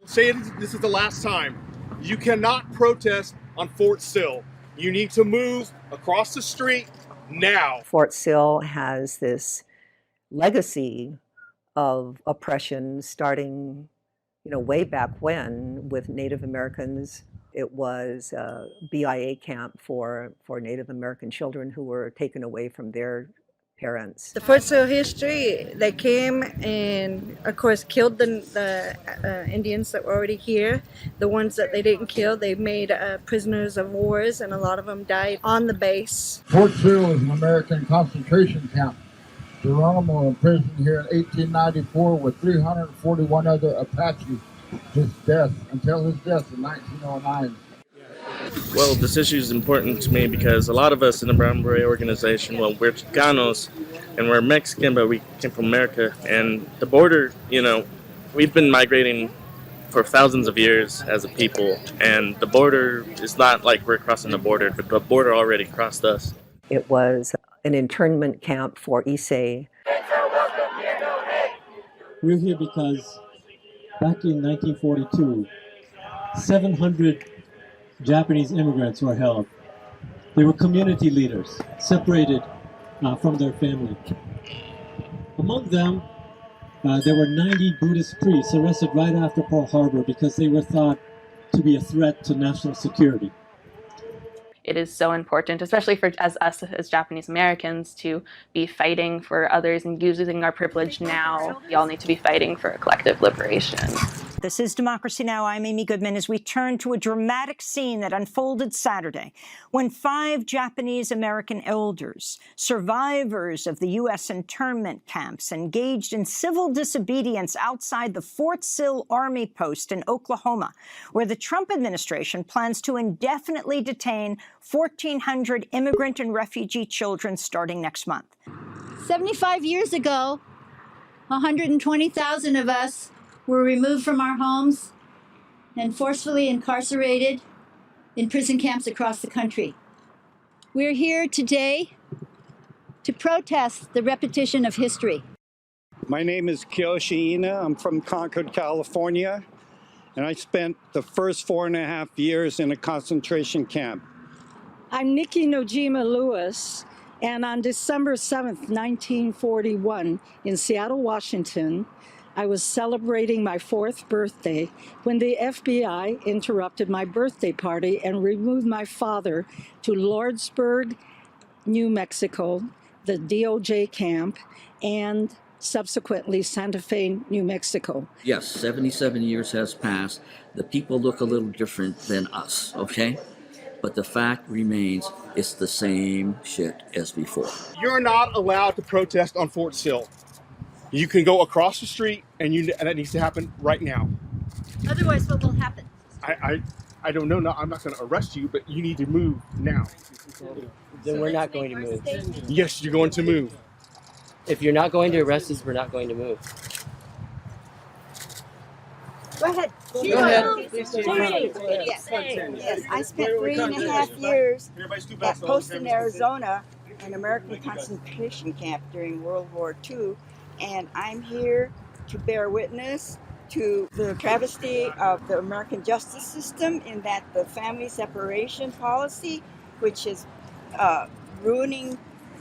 Say this is the last time. You cannot protest on Fort Sill. You need to move across the street now. Fort Sill has this legacy of oppression starting, way back when with Native Americans. It was a BIA camp for Native American children who were taken away from their parents. The Fort Sill history, they came and, of course, killed the Indians that were already here. The ones that they didn't kill, they made prisoners of wars, and a lot of them died on the base. Fort Sill is an American concentration camp. Hirono imprisoned here in 1894 with 341 other Apaches. His death, until his death in 1909. Well, this issue is important to me because a lot of us in the Brown Beret organization, well, we're Chicanos and we're Mexican, but we came from America. And the border, we've been migrating for thousands of years as a people. And the border is not like we're crossing the border, but the border already crossed us. It was an internment camp for Issei. We're here because back in 1942, 700 Japanese immigrants were held. They were community leaders, separated from their family. Among them, there were 90 Buddhist priests arrested right after Pearl Harbor because they were thought to be a threat to national security. It is so important, especially for us as Japanese Americans, to be fighting for others and using our privilege now. We all need to be fighting for a collective liberation. This is Democracy Now! I'm Amy Goodman as we turn to a dramatic scene that unfolded Saturday when 5 Japanese American elders, survivors of the U.S. internment camps, engaged in civil disobedience outside the Fort Sill Army Post in Oklahoma, where the Trump administration plans to indefinitely detain 1,400 immigrant and refugee children starting next month. 75 years ago, 120,000 of us were removed from our homes and forcefully incarcerated in prison camps across the country. We're here today to protest the repetition of history. My name is Kiyoshi Ina. I'm from Concord, California, and I spent the first 4.5 years in a concentration camp. I'm Nikki Nojima Lewis, and on December 7th, 1941, in Seattle, Washington, I was celebrating my 4th birthday when the FBI interrupted my birthday party and removed my father to Lordsburg, New Mexico, the DOJ camp, and subsequently Santa Fe, New Mexico. Yes, 77 years has passed. The people look a little different than us, okay? But the fact remains, it's the same shit as before. You're not allowed to protest on Fort Sill. You can go across the street, and that needs to happen right now. Otherwise, what will happen? I don't know. No, I'm not going to arrest you, but you need to move now. Then we're not going to move. Yes, you're going to move. If you're not going to arrest us, we're not going to move. Go ahead. Go ahead. Yes, I spent 3.5 years at Post in Arizona, an American concentration camp during World War II, and I'm here to bear witness to the travesty of the American justice system in that the family separation policy, which is ruining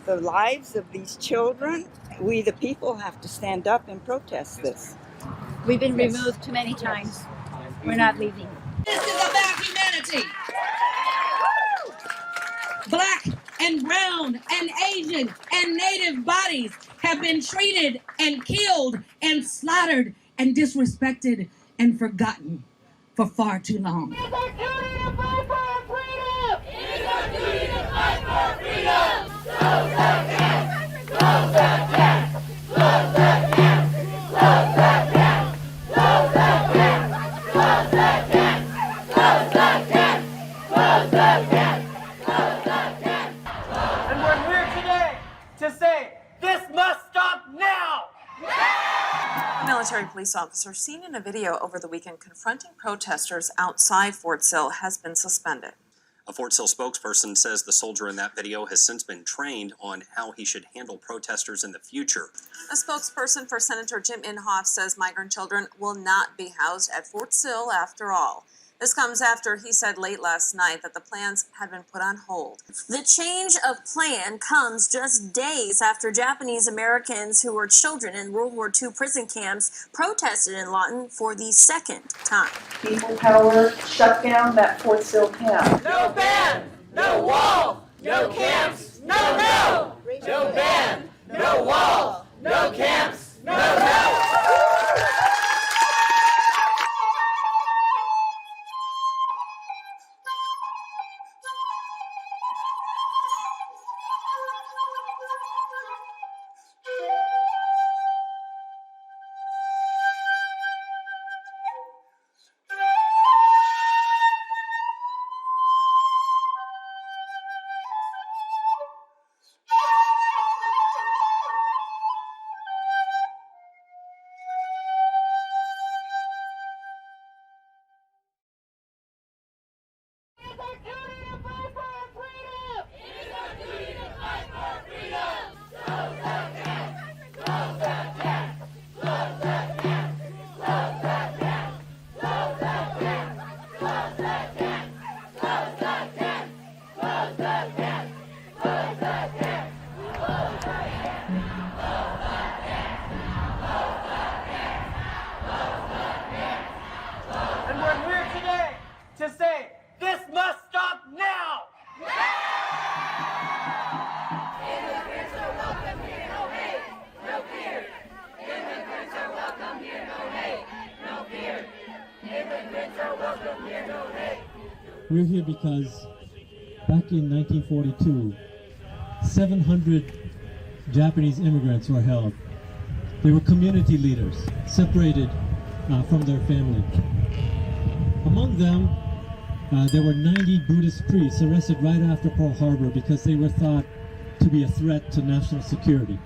the lives of these children. We, the people, have to stand up and protest this. We've been removed too many times. We're not leaving. This is about humanity. Black and brown and Asian and Native bodies have been treated and killed and slaughtered and disrespected and forgotten for far too long. It's our duty to fight for our freedom! It's our duty to fight for our freedom! Close that camp! Close that camp! Close that camp! Close that camp! Close that camp! Close that camp! Close that camp! Close that camp! Close that camp! And we're here today to say this must stop now! A military police officer seen in a video over the weekend confronting protesters outside Fort Sill has been suspended. A Fort Sill spokesperson says the soldier in that video has since been trained on how he should handle protesters in the future. A spokesperson for Senator Jim Inhofe says migrant children will not be housed at Fort Sill after all. This comes after he said late last night that the plans had been put on hold. The change of plan comes just days after Japanese Americans who were children in World War II prison camps protested in Lawton for the second time. People power shut down that Fort Sill camp. No ban, no wall, no camps, no. No ban, no wall, no camps, no. We're here because back in 1942, 700 Japanese immigrants were held. They were community leaders, separated from their family. Among them, there were 90 Buddhist priests arrested right after Pearl Harbor because they were thought to be a threat to national security.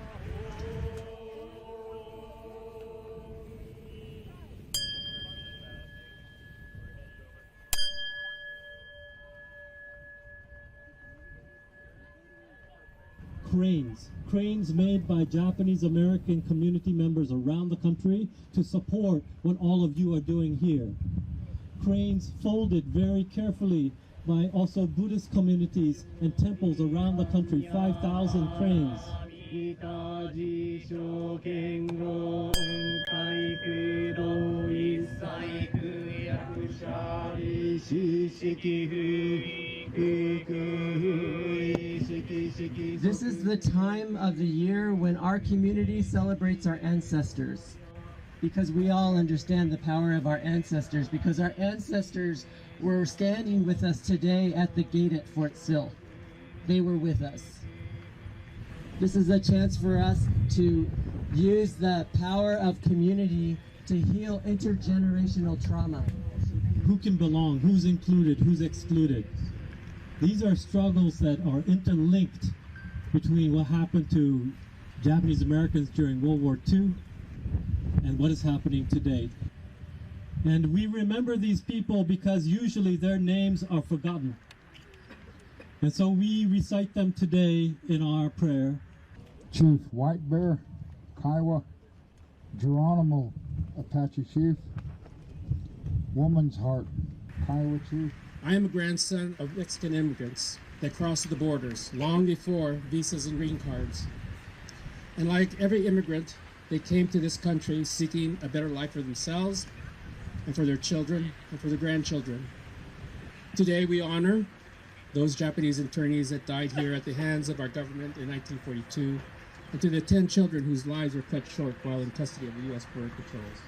Cranes made by Japanese American community members around the country to support what all of you are doing here. Cranes folded very carefully by also Buddhist communities and temples around the country, 5,000 cranes. This is the time of the year when our community celebrates our ancestors, because we all understand the power of our ancestors, because our ancestors were standing with us today at the gate at Fort Sill. They were with us. This is a chance for us to use the power of community to heal intergenerational trauma. Who can belong? Who's included? Who's excluded? These are struggles that are interlinked between what happened to Japanese Americans during World War II and what is happening today. And we remember these people because usually their names are forgotten. And so we recite them today in our prayer. Chief White Bear, Kiowa, Geronimo, Apache Chief, Woman's Heart, Kiowa Chief. I am a grandson of Mexican immigrants that crossed the borders long before visas and green cards. And like every immigrant, they came to this country seeking a better life for themselves and for their children and for their grandchildren. Today we honor those Japanese internees that died here at the hands of our government in 1942, and to the 10 children whose lives were cut short while in custody of the U.S. Border Patrols.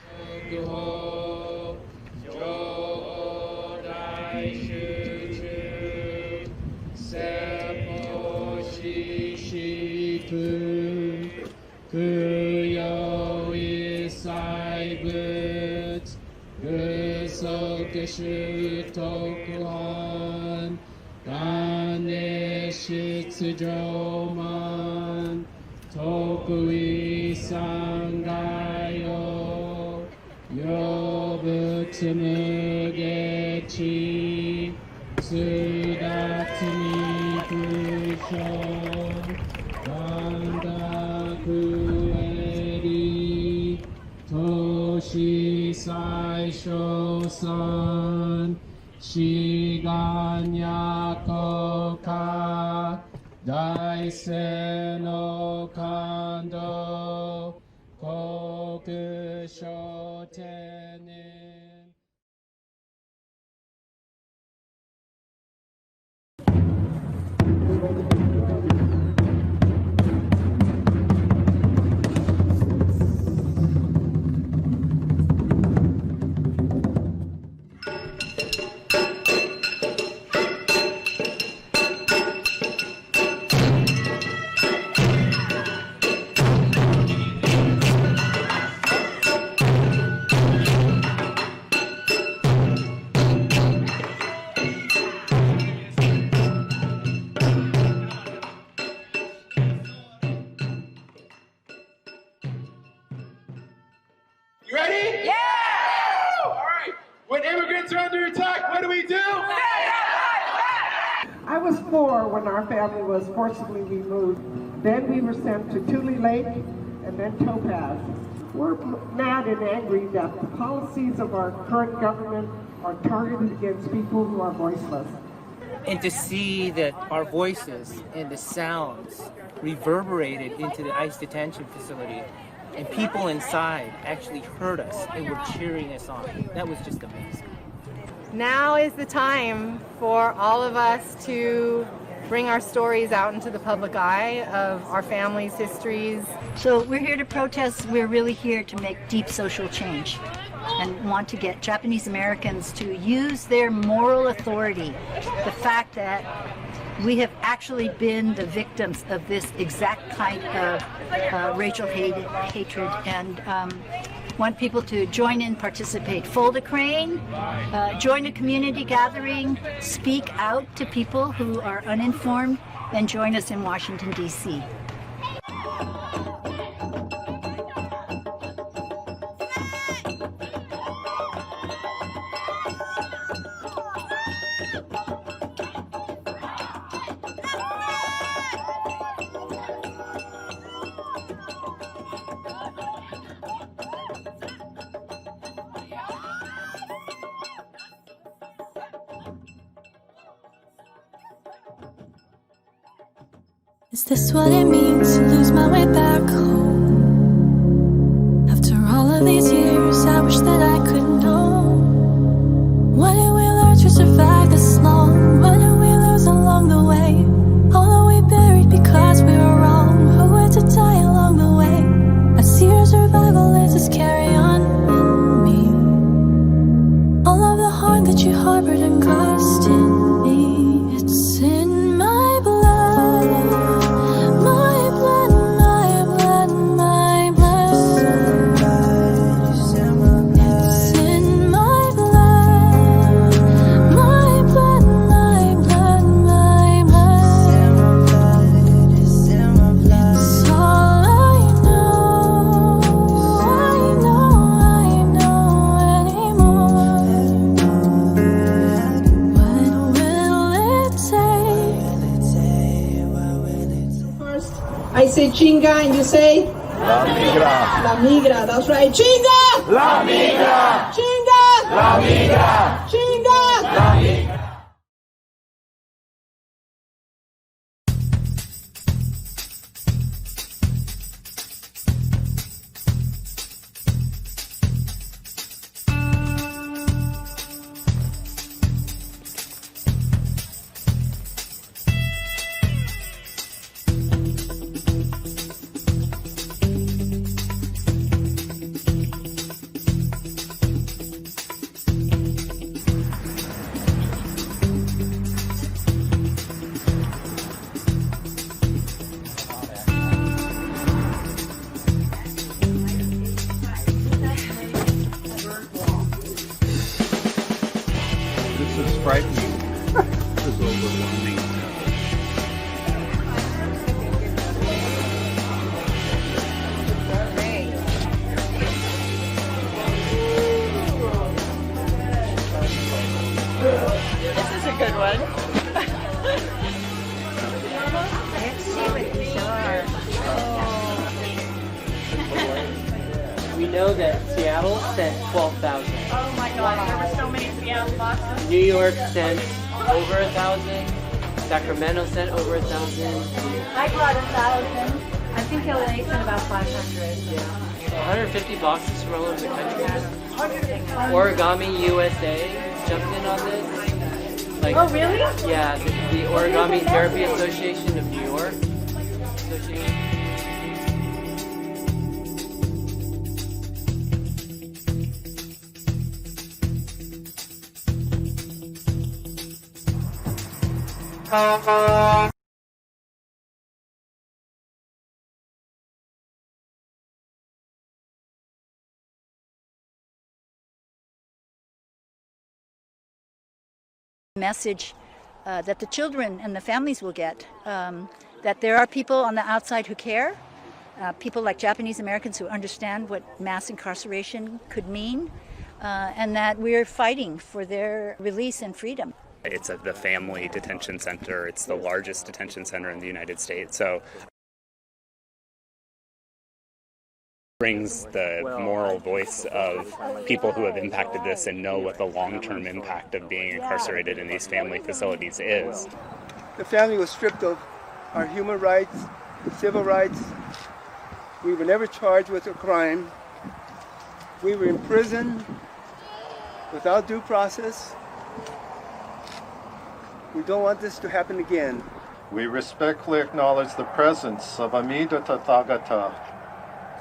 Yobutsumugechi Suda saisho san shiganya koka daise no kando kokusho tenin. You ready? Yeah! All right. When immigrants are under attack, what do we do? I was 4 when our family was forcibly removed. Then we were sent to Tule Lake and then Topaz. We're mad and angry that the policies of our current government are targeted against people who are voiceless. And to see that our voices and the sounds reverberated into the ICE detention facility and people inside actually heard us and were cheering us on. That was just amazing. Now is the time for all of us to bring our stories out into the public eye of our families' histories. So we're here to protest. We're really here to make deep social change and want to get Japanese Americans to use their moral authority. The fact that we have actually been the victims of this exact kind of racial hatred, and want people to join in, participate. Fold a crane, join a community gathering, speak out to people who are uninformed, and join us in Washington, D.C. Is this what it means to lose my way back home? After all of these years, I wish that I could know. What did we learn to survive this long? What did we lose along the way? All are we buried because we were wrong? Who had to die along the way? I see your survivalists carry on in me. All of the harm that you harbored and caused in me, it's in my blood. I say chinga and you say? La migra. La migra, that's right. Chinga! La migra. Chinga! La migra. Chinga! La migra. know that Seattle sent 12,000. Oh my God, there were so many Seattle boxes. New York sent over 1,000. Sacramento sent over 1,000. I got 1,000. I think LA sent about 500. Yeah. 150 boxes from all over the country. Origami USA jumped in on this. Oh, really? Yeah, the Origami Therapy Association of New York. Message that the children and the families will get, that there are people on the outside who care, people like Japanese Americans who understand what mass incarceration could mean, and that we're fighting for their release and freedom. It's at the Family Detention Center. It's the largest detention center in the United States. So brings the moral voice of people who have impacted this and know what the long-term impact of being incarcerated in these family facilities is. The family was stripped of our human rights, civil rights. We were never charged with a crime. We were in prison without due process. We don't want this to happen again. We respectfully acknowledge the presence of Amida Tathagata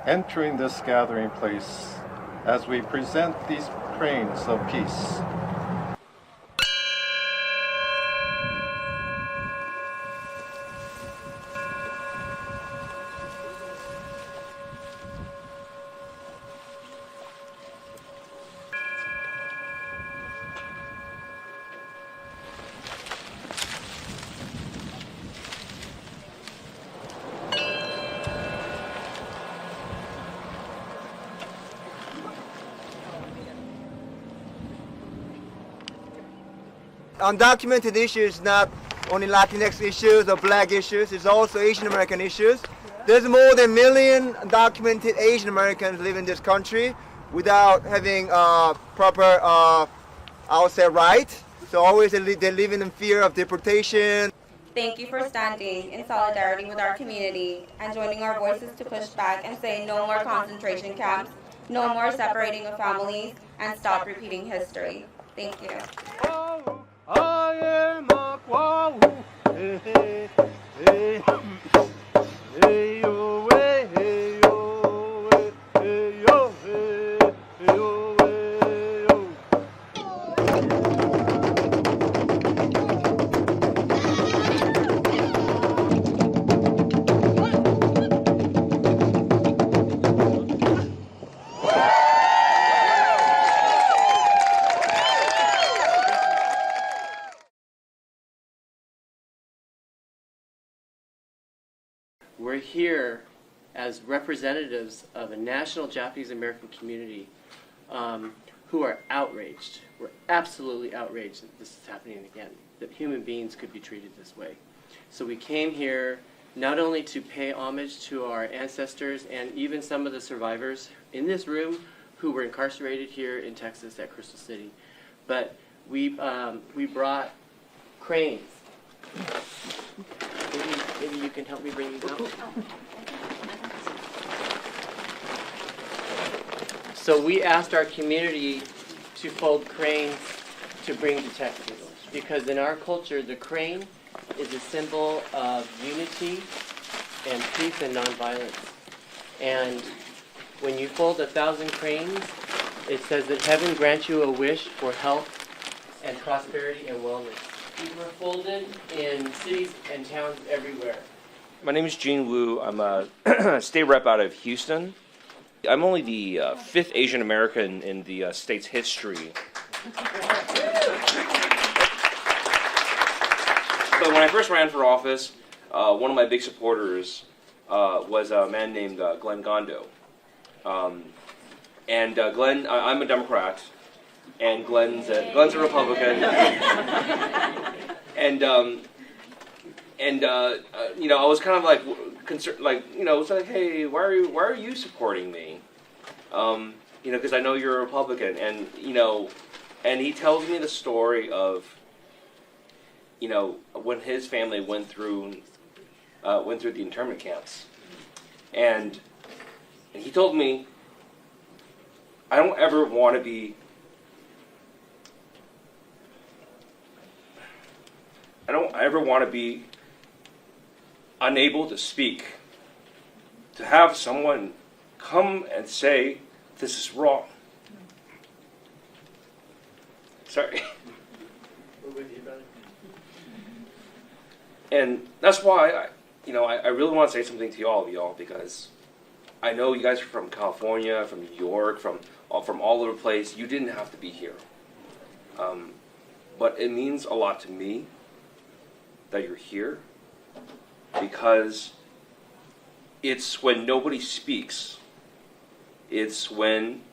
entering this gathering place as we present these cranes of peace. Undocumented issues, not only Latinx issues or black issues, it's also Asian American issues. There's more than 1 million undocumented Asian Americans live in this country without having proper, I would say, rights. So always they're living in fear of deportation. Thank you for standing in solidarity with our community and joining our voices to push back and say no more concentration camps, no more separating of families, and stop repeating history. Thank you. I am a Kwahu. Hey, hey, hey. Hey, yo, hey, hey, yo, hey, hey, yo, hey, hey, yo, hey, yo. We're here as representatives of a national Japanese American community who are outraged. We're absolutely outraged that this is happening again, that human beings could be treated this way. So we came here not only to pay homage to our ancestors and even some of the survivors in this room who were incarcerated here in Texas at Crystal City, but we brought cranes. Maybe you can help me bring these out. So we asked our community to fold cranes to bring to Texas, because in our culture, the crane is a symbol of unity and peace and nonviolence. And when you fold 1,000 cranes, it says that heaven grants you a wish for health and prosperity and wellness. These were folded in cities and towns everywhere. My name is Gene Wu. I'm a state rep out of Houston. I'm only the 5th Asian American in the state's history. But when I first ran for office, one of my big supporters was a man named Glenn Gondo. And Glenn, I'm a Democrat, and Glenn's a Republican. And you know, I was kind of like concerned, like, you know, it's like, hey, why are you supporting me? Because I know you're a Republican, and and he tells me the story of, when his family went through the internment camps, and he told me, I don't ever want to be unable to speak, to have someone come and say, this is wrong. Sorry. And that's why I really want to say something to all of y'all, because I know you guys are from California, from New York, from all over the place. You didn't have to be here. But it means a lot to me that you're here, because it's when nobody speaks. It's when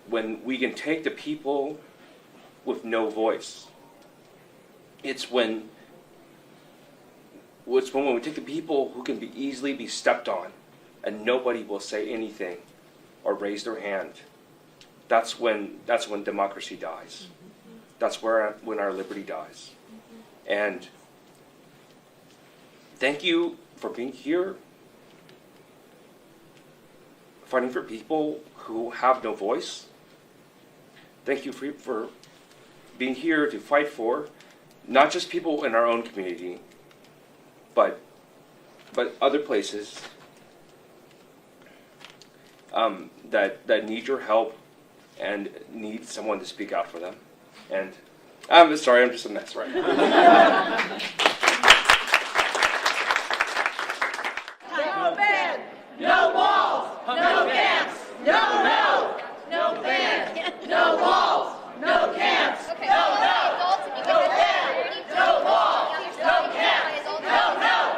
we can take the people with no voice. It's when we take the people who can easily be stepped on, and nobody will say anything or raise their hand. That's when democracy dies. That's when our liberty dies. And thank you for being here, fighting for people who have no voice. Thank you for being here to fight for not just people in our own community, but other places that need your help and need someone to speak out for them. And I'm sorry, I'm just a mess right now. No ban, no walls, no camps, no ban, no walls, no camps, no ban, no walls, no camps, no.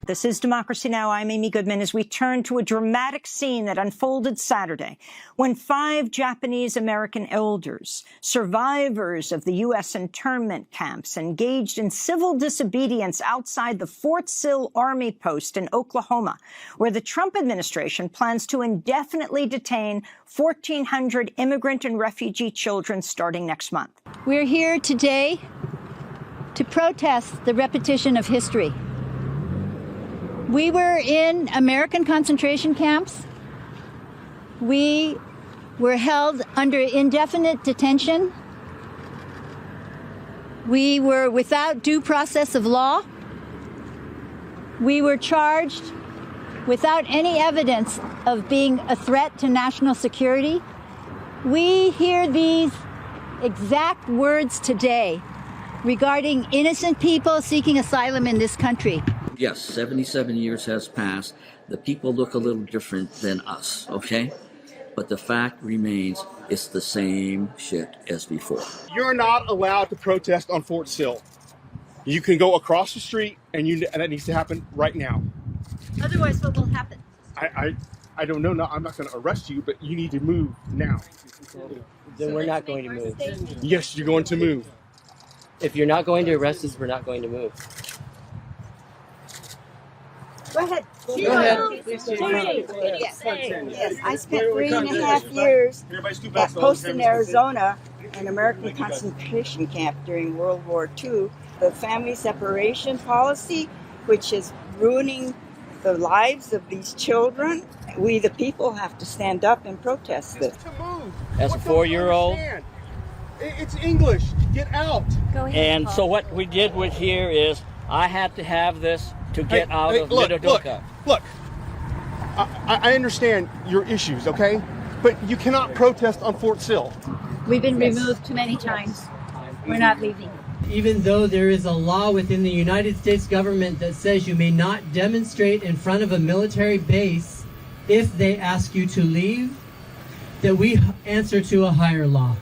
This is Democracy Now! I'm Amy Goodman as we turn to a dramatic scene that unfolded Saturday when 5 Japanese-American elders, survivors of the U.S. internment camps, engaged in civil disobedience outside the Fort Sill Army Post in Oklahoma, where the Trump administration plans to indefinitely detain 1,400 immigrant and refugee children starting next month. We're here today to protest the repetition of history. We were in American concentration camps. We were held under indefinite detention. We were without due process of law. We were charged without any evidence of being a threat to national security. We hear these exact words today regarding innocent people seeking asylum in this country. Yes, 77 years has passed. The people look a little different than us, okay? But the fact remains, it's the same shit as before. You're not allowed to protest on Fort Sill. You can go across the street, and that needs to happen right now. Otherwise, what will happen? I don't know. No, I'm not going to arrest you, but you need to move now. Then we're not going to move. Yes, you're going to move. If you're not going to arrest us, we're not going to move. Go ahead. Go ahead. Yes, I spent 3.5 years at post in Arizona, an American concentration camp during World War II. The family separation policy, which is ruining the lives of these children, we the people have to stand up and protest it. As a 4-year-old. It's English. Get out. Go ahead. And so what we did with here is I had to have this to get out of Mitadoka. Look, I understand your issues, okay? But you cannot protest on Fort Sill. We've been removed too many times. We're not leaving. Even though there is a law within the United States government that says you may not demonstrate in front of a military base if they ask you to leave, that we answer to a higher law.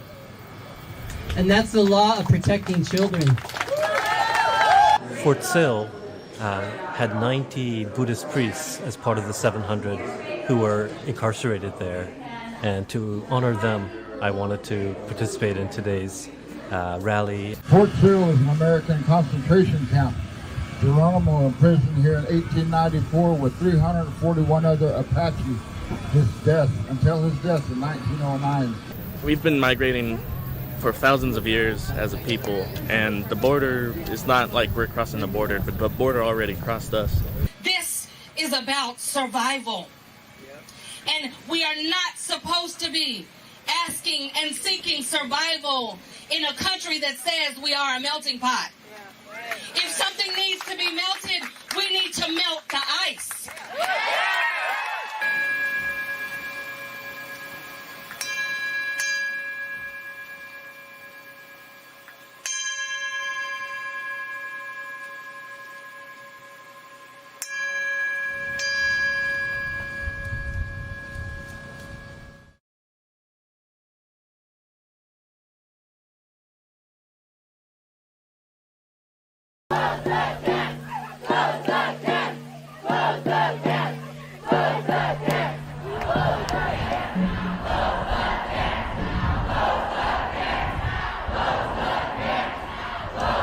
And that's the law of protecting children. Fort Sill had 90 Buddhist priests as part of the 700 who were incarcerated there. And to honor them, I wanted to participate in today's rally. Fort Sill is an American concentration camp. Hirono imprisoned here in 1894 with 341 other Apaches. His death, until his death in 1909. We've been migrating for thousands of years as a people, and the border is not like we're crossing the border, but the border already crossed us. This is about survival. And we are not supposed to be asking and seeking survival in a country that says we are a melting pot. If something needs to be melted, we need to melt the ice.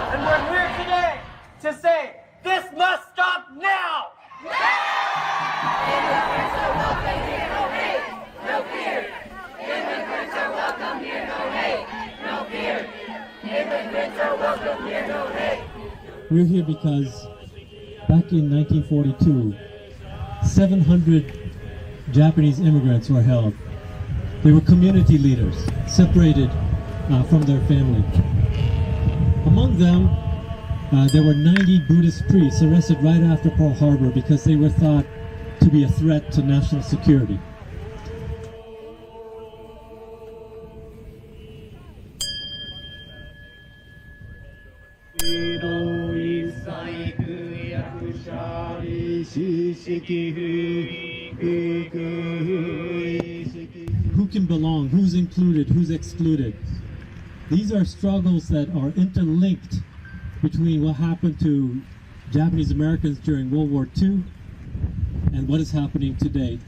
And we're here today to say, this must stop now! Immigrants are welcome here, no hate, no fear. Immigrants are welcome here, no hate, no fear. Immigrants are welcome here, no hate. We're here because back in 1942, 700 Japanese immigrants were held. They were community leaders, separated from their family. Among them, there were 90 Buddhist priests arrested right after Pearl Harbor because they were thought to be a threat to national security. Who can belong? Who's included? Who's excluded? These are struggles that are interlinked between what happened to Japanese Americans during World War II and what is happening today.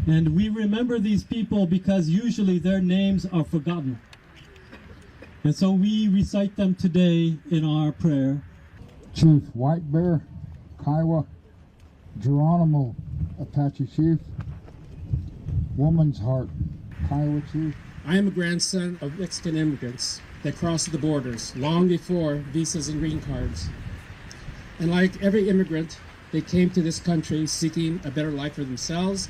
And we remember these people because usually their names are forgotten. And so we recite them today in our prayer. Chief White Bear, Kiowa, Geronimo, Apache Chief, Woman's Heart, Kiowa Chief. I am a grandson of Mexican immigrants that crossed the borders long before visas and green cards. And like every immigrant, they came to this country seeking a better life for themselves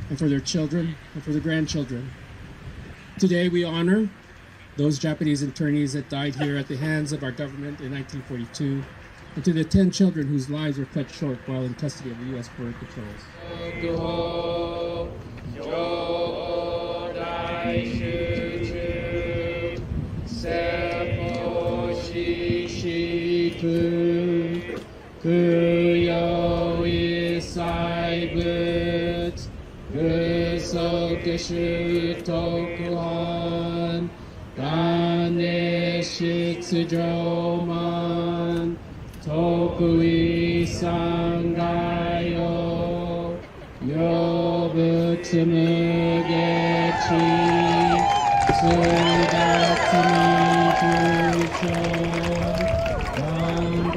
and for their children and for their grandchildren. Today we honor those Japanese internees that died here at the hands of our government in 1942, and to the 10 children whose lives were cut short while in custody of the U.S. Border Patrols. Tokui sangayo yobutsumugechi sudatsumi kucho bangakueri.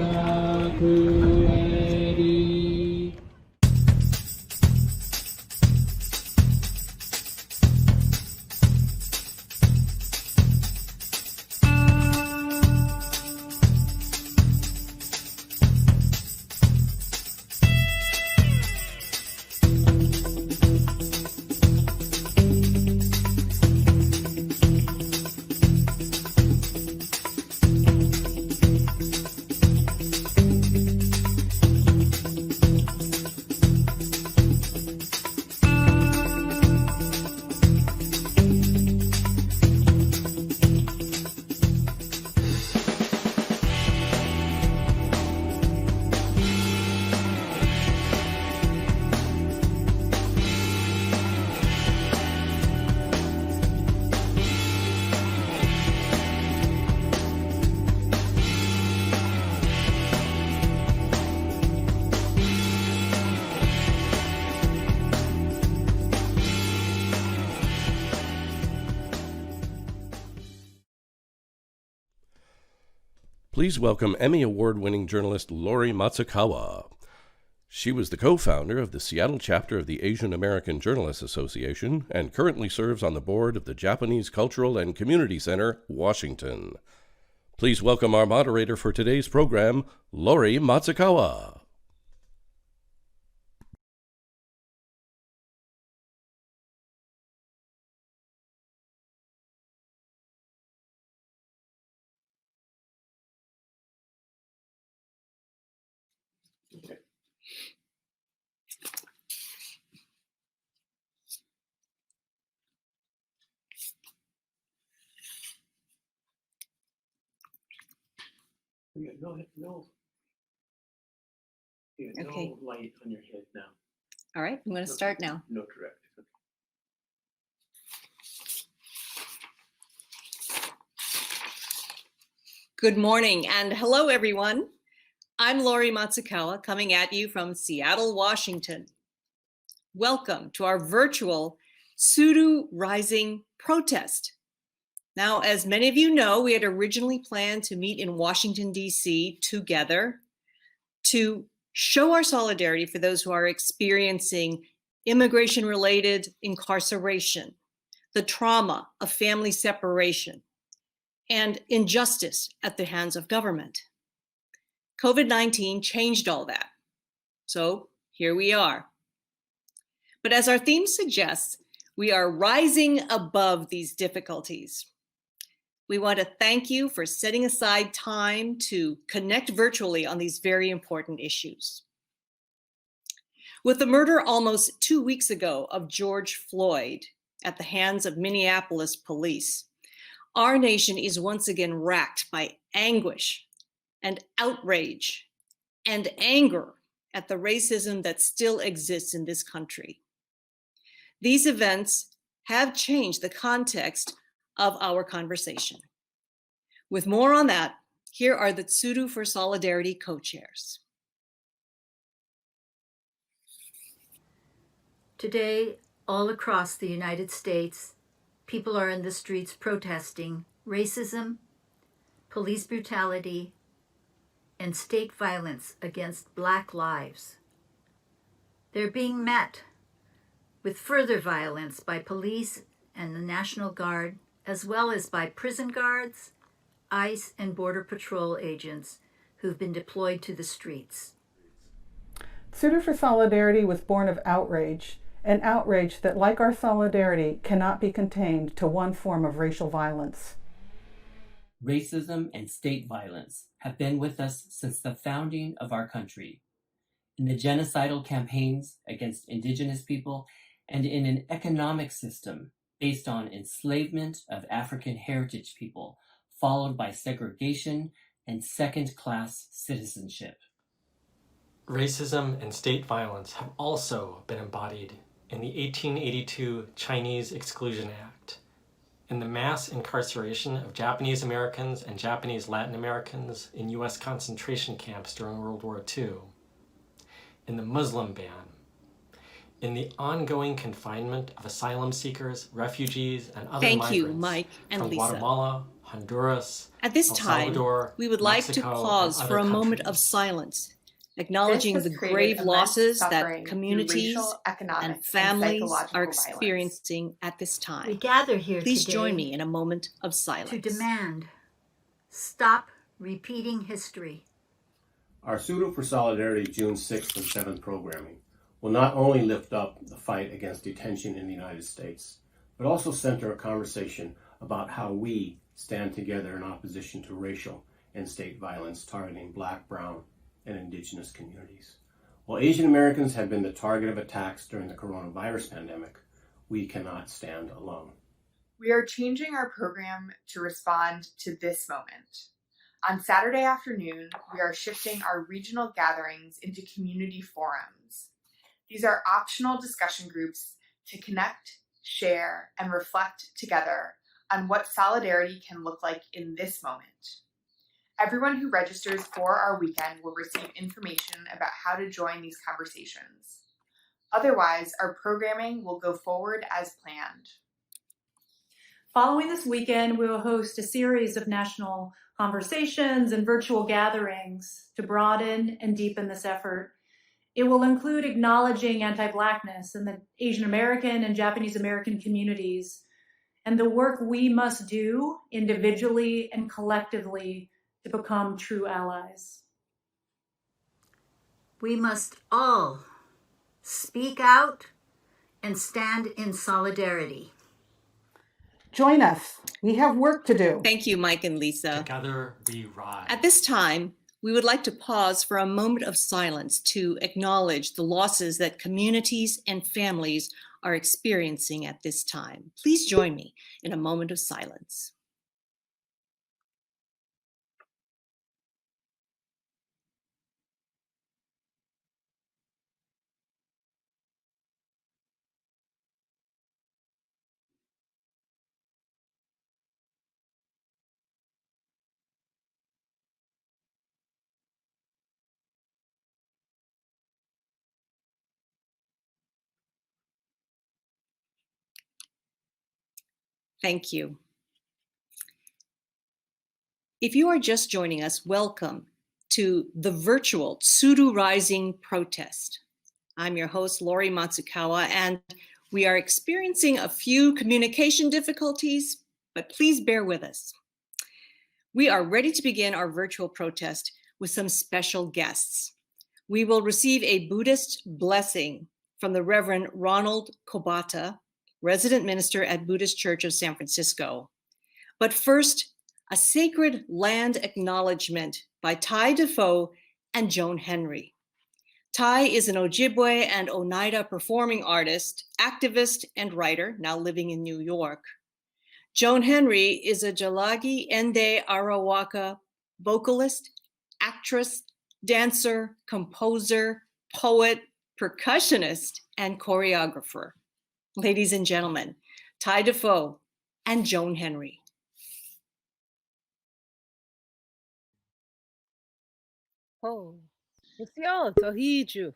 Please welcome Emmy Award-winning journalist Lori Matsukawa. She was the co-founder of the Seattle chapter of the Asian American Journalists Association and currently serves on the board of the Japanese Cultural and Community Center, Washington. Please welcome our moderator for today's program, Lori Matsukawa. Okay. No light on your head now. All right, I'm going to start now. No direct. Good morning and hello, everyone. I'm Lori Matsukawa coming at you from Seattle, Washington. Welcome to our virtual Tsuru Rising protest. Now, as many of you know, we had originally planned to meet in Washington, D.C. together to show our solidarity for those who are experiencing immigration-related incarceration, the trauma of family separation, and injustice at the hands of government. COVID-19 changed all that. So here we are. But as our theme suggests, we are rising above these difficulties. We want to thank you for setting aside time to connect virtually on these very important issues. With the murder almost 2 weeks ago of George Floyd at the hands of Minneapolis police, our nation is once again racked by anguish and outrage and anger at the racism that still exists in this country. These events have changed the context of our conversation. With more on that, here are the Tsuru for Solidarity co-chairs. Today, all across the United States, people are in the streets protesting racism, police brutality, and state violence against Black lives. They're being met with further violence by police and the National Guard, as well as by prison guards, ICE, and Border Patrol agents who've been deployed to the streets. Tsuru for Solidarity was born of outrage, an outrage that, like our solidarity, cannot be contained to one form of racial violence. Racism and state violence have been with us since the founding of our country. In the genocidal campaigns against indigenous people and in an economic system based on enslavement of African heritage people, followed by segregation and second-class citizenship. Racism and state violence have also been embodied in the 1882 Chinese Exclusion Act, in the mass incarceration of Japanese Americans and Japanese Latin Americans in U.S. concentration camps during World War II, in the Muslim ban, in the ongoing confinement of asylum seekers, refugees, and other Thank migrants you, Mike and from Lisa. Guatemala, Honduras, At this El time, Salvador, we would like Mexico, to pause and for a other moment of countries. silence, acknowledging This the has created grave immense losses suffering that through communities racial, economic, and and families psychological are violence. experiencing at this time. We gather here Please today join me in a moment of silence. to demand stop repeating history. Our Sutra for Solidarity June 6th and 7th programming will not only lift up the fight against detention in the United States, but also center a conversation about how we stand together in opposition to racial and state violence targeting Black, Brown, and Indigenous communities. While Asian Americans have been the target of attacks during the coronavirus pandemic, we cannot stand alone. We are changing our program to respond to this moment. On Saturday afternoon, we are shifting our regional gatherings into community forums. These are optional discussion groups to connect, share, and reflect together on what solidarity can look like in this moment. Everyone who registers for our weekend will receive information about how to join these conversations. Otherwise, our programming will go forward as planned. Following this weekend, we will host a series of national conversations and virtual gatherings to broaden and deepen this effort. It will include acknowledging anti-Blackness in the Asian American and Japanese American communities and the work we must do individually and collectively to become true allies. We must all speak out and stand in solidarity. Join us. We have work to do. Thank you, Mike and Lisa. Together we rise. At this time, we would like to pause for a moment of silence to acknowledge the losses that communities and families are experiencing at this time. Please join me in a moment of silence. Thank you. If you are just joining us, welcome to the virtual Tsuru Rising protest. I'm your host, Lori Matsukawa, and we are experiencing a few communication difficulties, but please bear with us. We are ready to begin our virtual protest with some special guests. We will receive a Buddhist blessing from the Reverend Ronald Kobata, resident minister at Buddhist Church of San Francisco. But first, a sacred land acknowledgement by Ty Defoe and Joan Henry. Ty is an Ojibwe and Oneida performing artist, activist, and writer, now living in New York. Joan Henry is a Jalagi Ende Arawaka vocalist, actress, dancer, composer, poet, percussionist, and choreographer. Ladies and gentlemen, Ty Defoe and Joan Henry. Oh, Monsieur, Tohiju.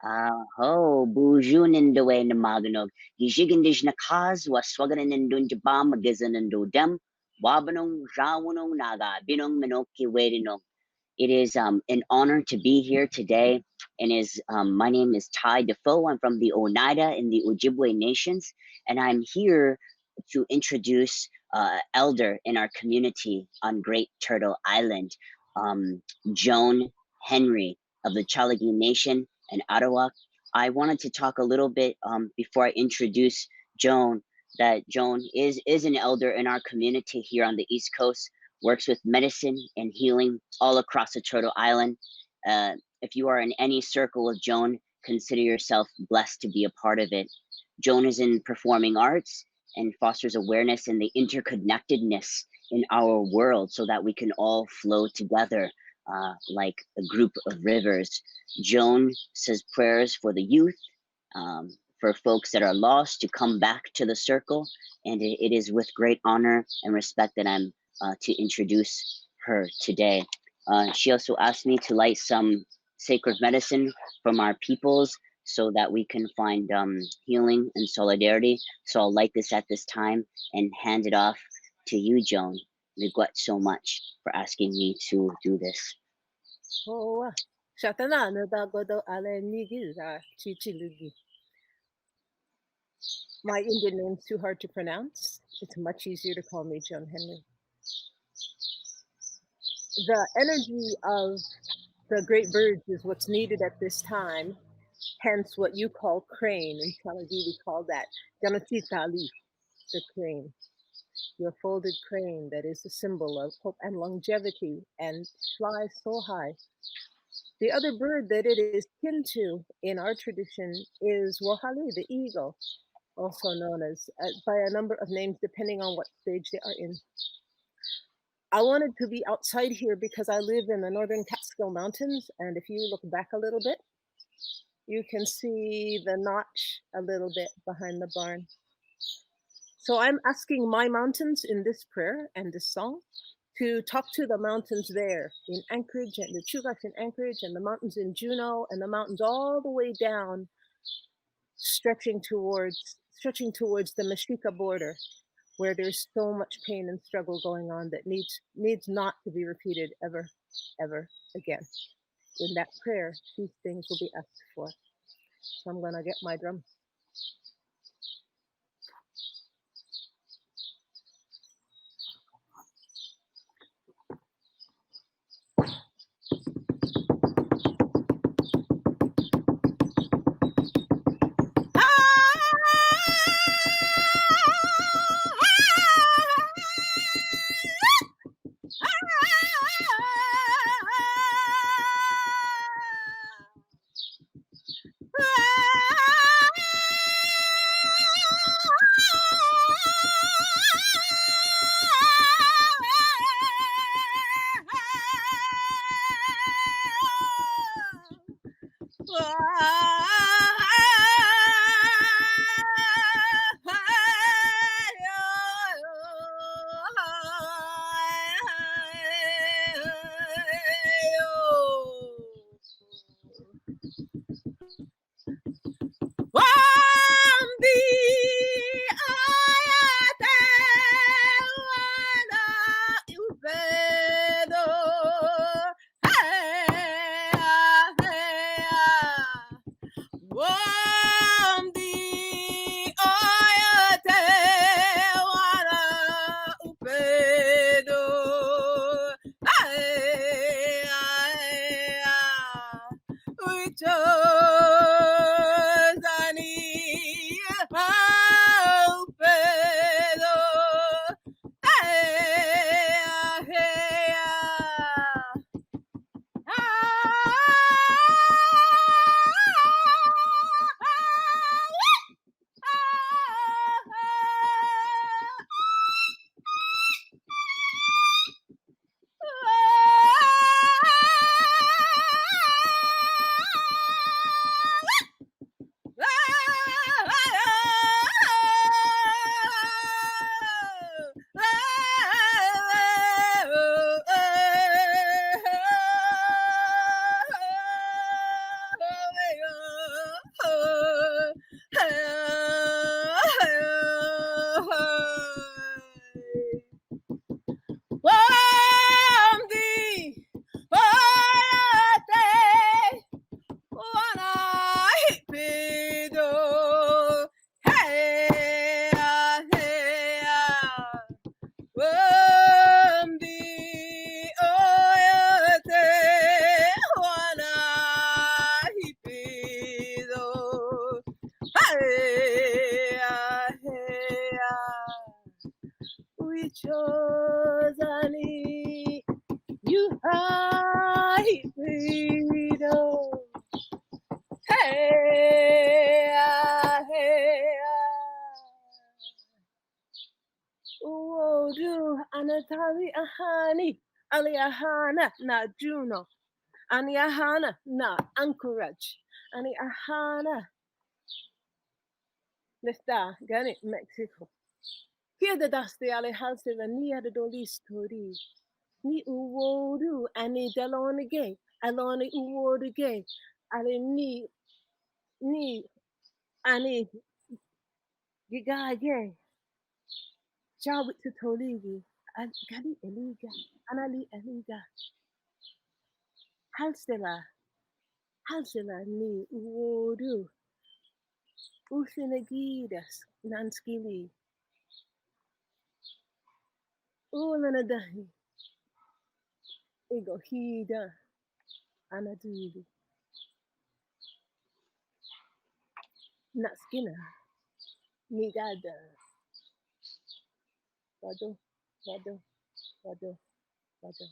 Ho, bujunin the way in the maganog. Gijigandish nakaz was swagarin and dunjabam, gizan and do dem, wabanong, rawunong, naga, binong, minoki, waitinong. It is an honor to be here today, and my name is Ty Defoe. I'm from the Oneida in the Ojibwe Nations, and I'm here to introduce elder in our community on Great Turtle Island, Joan Henry of the Chalagi Nation and Arawak. I wanted to talk a little bit before I introduce Joan, that Joan is an elder in our community here on the East Coast, works with medicine and healing all across the Turtle Island. If you are in any circle of Joan, consider yourself blessed to be a part of it. Joan is in performing arts and fosters awareness in the interconnectedness in our world so that we can all flow together like a group of rivers. Joan says prayers for the youth, for folks that are lost to come back to the circle. And it is with great honor and respect that I'm to introduce her today. She also asked me to light some sacred medicine from our peoples so that we can find healing and solidarity. So I'll light this at this time and hand it off to you, Joan. Regret so much for asking me to do this. Oh, Shatana, no dagodo ale nigiza chichilugi. My Indian name's too hard to pronounce. It's much easier to call me Joan Henry. The energy of the great birds is what's needed at this time, hence what you call crane. In Chalagi, we call that Ganatitali, the crane. Your folded crane that is a symbol of hope and longevity and flies so high. The other bird that it is kin to in our tradition is Wahali, the eagle, also known as by a number of names depending on what stage they are in. I wanted to be outside here because I live in the northern Catskill Mountains, and if you look back a little bit, you can see the notch a little bit behind the barn. So I'm asking my mountains in this prayer and this song to talk to the mountains there in Anchorage and the Chugach in Anchorage and the mountains in Juneau and the mountains all the way down, stretching towards the Mexica border. where there's so much pain and struggle going on that needs not to be repeated ever, ever again. In that prayer, these things will be asked for. So I'm gonna get my drum. Aliahana na Juno, Aniahana na Anchorage, Aniahana Nesta, Gani, Mexico. Here the dusty Alejandro and Nia the Doli story. Ni Uwodu, Ani Delon gay, Aloni Uwodu gay, Ali ni, Ani Giga gay, Jawit to Toligi, and Gani Eliga, Anali Eliga. Halsela ni Uwodu, Usinagidas, Nanskili, Ulanadahi, Ego Hida, Anaduli, Natskina, Nigada, Wado, Wado, Wado, Wado.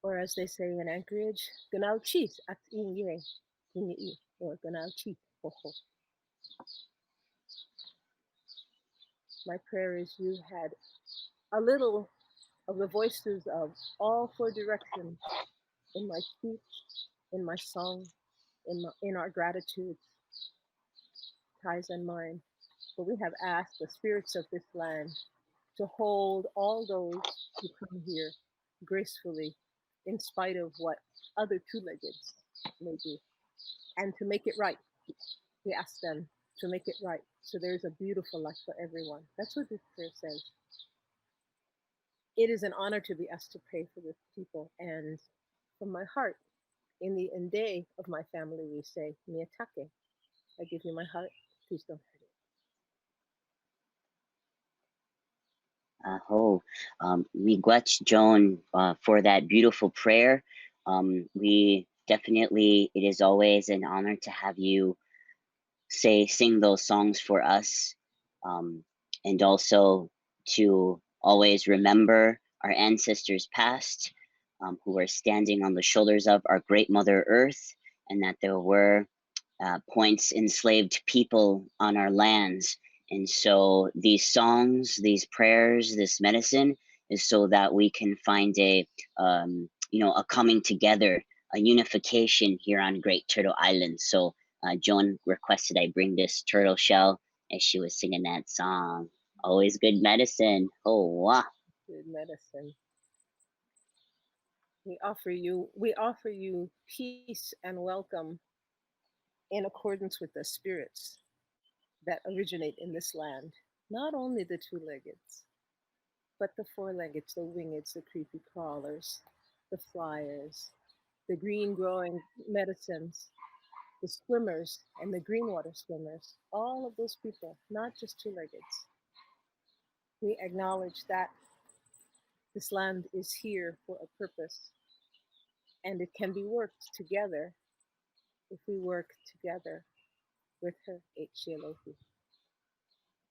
Or as they say in Anchorage, Ganal Cheese at Inye, or Ganal Cheese, ho ho. My prayer is you had a little of the voices of all four directions in my speech, in my song, in our gratitude, Ties and mine. But we have asked the spirits of this land to hold all those who come here gracefully, in spite of what other two-leggeds may do, and to make it right. We ask them to make it right so there's a beautiful life for everyone. That's what this prayer says. It is an honor to be asked to pray for the people. And from my heart, in the Ende of my family, we say, Miyatake, I give you my heart, please don't hurt it. Aho. Miigwech Joan for that beautiful prayer. We definitely, it is always an honor to have you sing those songs for us, and also to always remember our ancestors past, who are standing on the shoulders of our great Mother Earth, and that there were points enslaved people on our lands. And so these songs, these prayers, this medicine is so that we can find a coming together, a unification here on Great Turtle Island. So Joan requested I bring this turtle shell as she was singing that song. Always good medicine. Oh, wow. Good medicine. We offer you peace and welcome in accordance with the spirits that originate in this land. Not only the two-leggeds, but the four-leggeds, the wingeds, the creepy crawlers, the flyers, the green growing medicines, the swimmers and the green water swimmers, all of those people, not just two-leggeds. We acknowledge that this land is here for a purpose, and it can be worked together if we work together with her, H.C.L.O.P.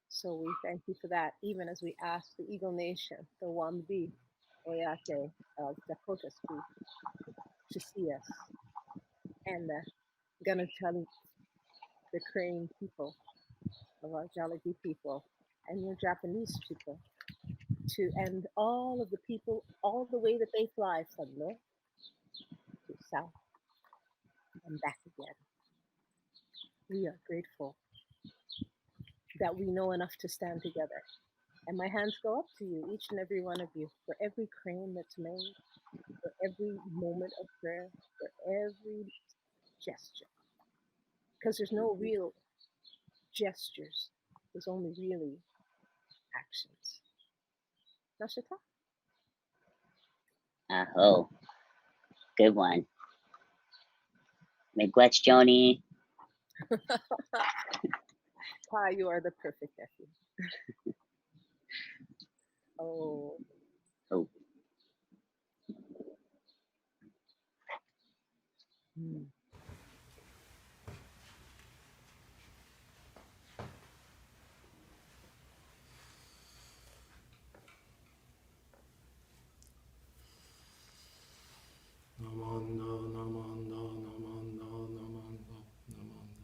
So we thank you for that, even as we ask the Eagle Nation, the Wambi, Oyate of Dakota Street, to see us, and the Ganachali, the Crane people of our Jalagi people, and your Japanese people, and all of the people, all the way that they fly from north to south and back again. We are grateful that we know enough to stand together. And my hands go up to you, each and every one of you, for every crane that's made, for every moment of prayer, for every gesture. Because there's no real gestures, there's only really actions. Nashita? Aho. Good one. Miigwech Joni. Pa, you are the perfect nephew. Oh. Oh. Mm. Namanda, namanda, namanda, namanda, namanda.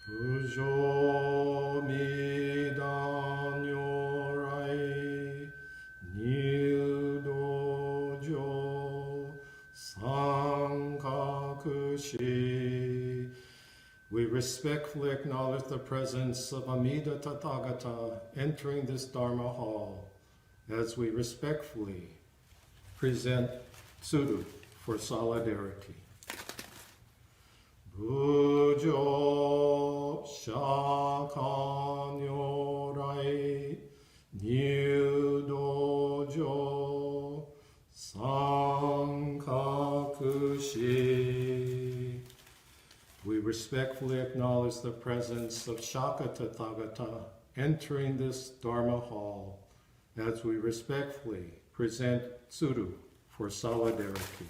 Pujo midan yorai, niudojo, sankakushi. We respectfully acknowledge the presence of Amida Tathagata entering this Dharma hall as we respectfully present Tsuru for solidarity. Bujo shakanyorai nyudojo sankakushi. We respectfully acknowledge the presence of Shaka Tathagata entering this Dharma hall as we respectfully present Tsuru for solidarity.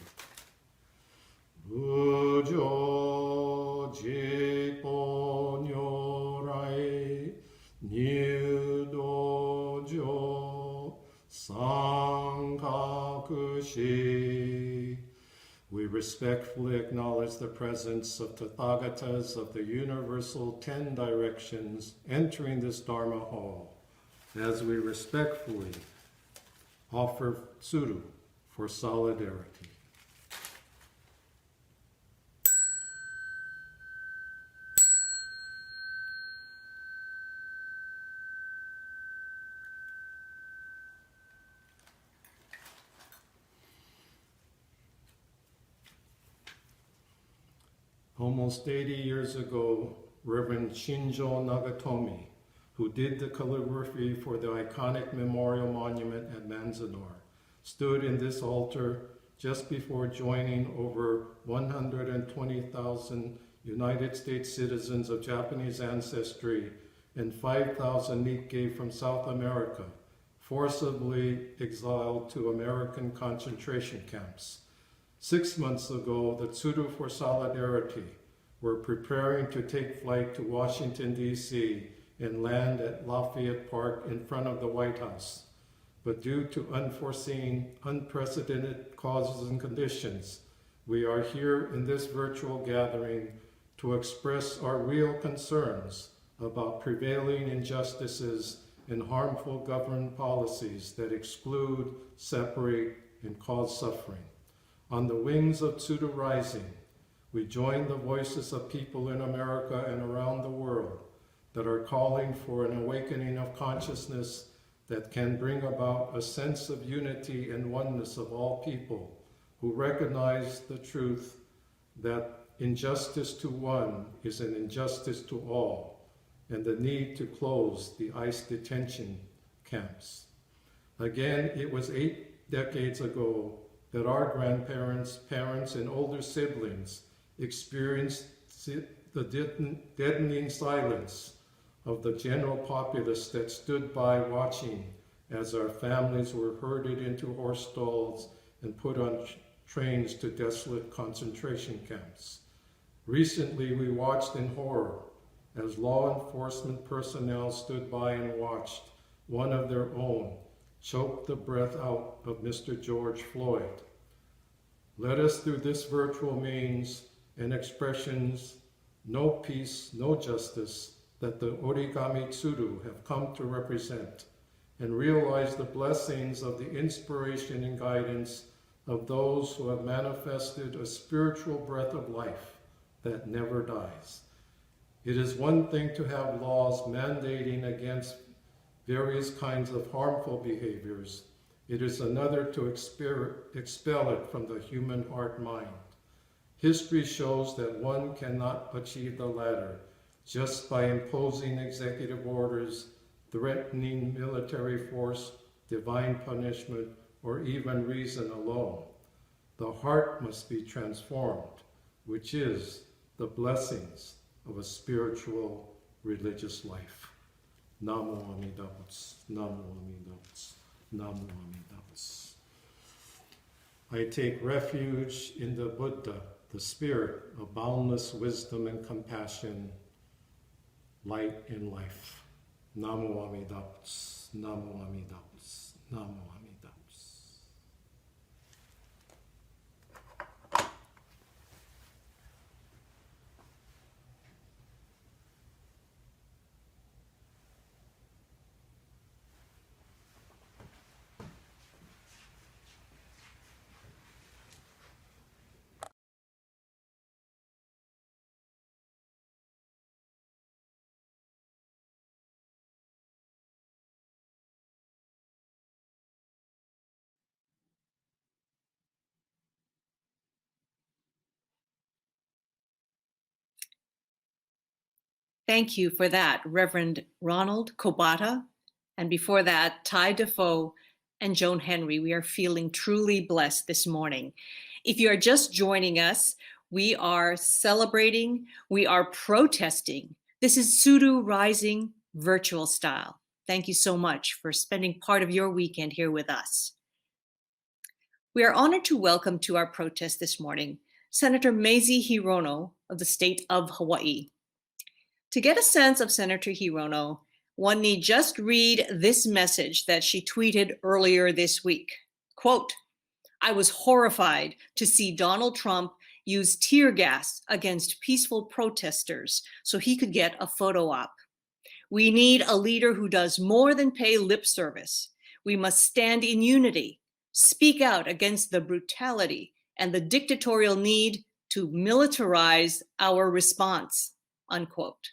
Bujo jikpo nyorai nyudojo sankakushi. We respectfully acknowledge the presence of Tathagatas of the Universal 10 Directions entering this Dharma hall as we respectfully offer Tsuru for solidarity. almost 80 years ago, Reverend Shinjo Nagatomi, who did the calligraphy for the iconic memorial monument at Manzanar, stood in this altar just before joining over 120,000 United States citizens of Japanese ancestry and 5,000 Nikkei from South America, forcibly exiled to American concentration camps. 6 months ago, the Tsuru for Solidarity were preparing to take flight to Washington, D.C. and land at Lafayette Park in front of the White House. But due to unforeseen, unprecedented causes and conditions, we are here in this virtual gathering to express our real concerns about prevailing injustices and harmful government policies that exclude, separate, and cause suffering. On the wings of Tsuru Rising, we join the voices of people in America and around the world that are calling for an awakening of consciousness that can bring about a sense of unity and oneness of all people who recognize the truth that injustice to one is an injustice to all, and the need to close the ICE detention camps. Again, it was 8 decades ago that our grandparents, parents, and older siblings experienced the deadening silence of the general populace that stood by watching as our families were herded into horse stalls and put on trains to desolate concentration camps. Recently, we watched in horror as law enforcement personnel stood by and watched one of their own choke the breath out of Mr. George Floyd. Let us, through this virtual means and expressions, no peace, no justice, that the Origami Tsuru have come to represent, and realize the blessings of the inspiration and guidance of those who have manifested a spiritual breath of life that never dies. It is one thing to have laws mandating against various kinds of harmful behaviors. It is another to expel it from the human heart-mind. History shows that one cannot achieve the latter just by imposing executive orders, threatening military force, divine punishment, or even reason alone. The heart must be transformed, which is the blessings of a spiritual religious life. Namo Amida Butsu, Namo Amida Butsu, Namo Amida Butsu. I take refuge in the Buddha, the spirit of boundless wisdom and compassion, light and life. Namo Amida Butsu, Namo Amida Butsu, Namo Amida Butsu. Thank you for that, Reverend Ronald Kobata. And before that, Ty Defoe and Joan Henry. We are feeling truly blessed this morning. If you are just joining us, we are celebrating, we are protesting. This is Tsuru Rising virtual style. Thank you so much for spending part of your weekend here with us. We are honored to welcome to our protest this morning, Senator Mazie Hirono of the state of Hawaii. To get a sense of Senator Hirono, one need just read this message that she tweeted earlier this week. Quote, "I was horrified to see Donald Trump use tear gas against peaceful protesters so he could get a photo op. We need a leader who does more than pay lip service. We must stand in unity, speak out against the brutality and the dictatorial need to militarize our response," unquote.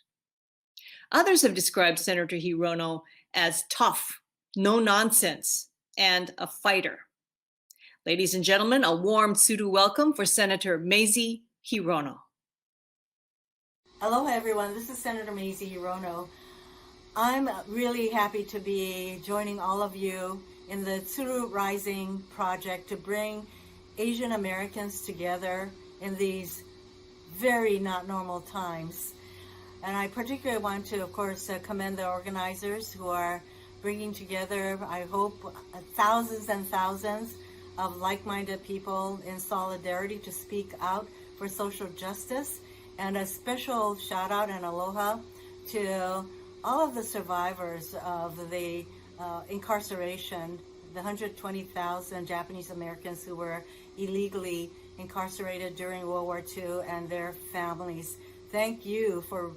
Others have described Senator Hirono as tough, no nonsense, and a fighter. Ladies and gentlemen, a warm Tsuru welcome for Senator Mazie Hirono. Aloha everyone, this is Senator Mazie Hirono. I'm really happy to be joining all of you in the Tsuru Rising project to bring Asian Americans together in these very not normal times. And I particularly want to, of course, commend the organizers who are bringing together, I hope, thousands and thousands of like-minded people in solidarity to speak out for social justice. And a special shout out and aloha to all of the survivors of the incarceration, the 120,000 Japanese Americans who were illegally incarcerated during World War II and their families. Thank you for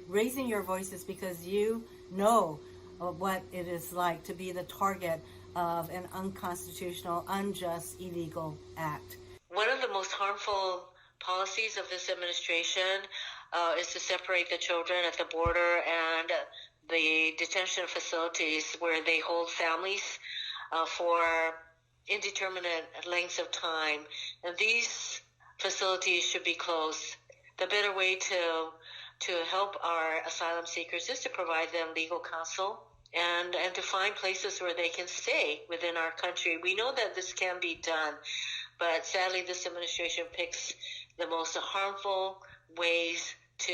raising your voices, because you know what it is like to be the target of an unconstitutional, unjust, illegal act. One of the most harmful policies of this administration is to separate the children at the border and the detention facilities where they hold families for indeterminate lengths of time. And these facilities should be closed. The better way to help our asylum seekers is to provide them legal counsel and to find places where they can stay within our country. We know that this can be done, but sadly this administration picks the most harmful ways to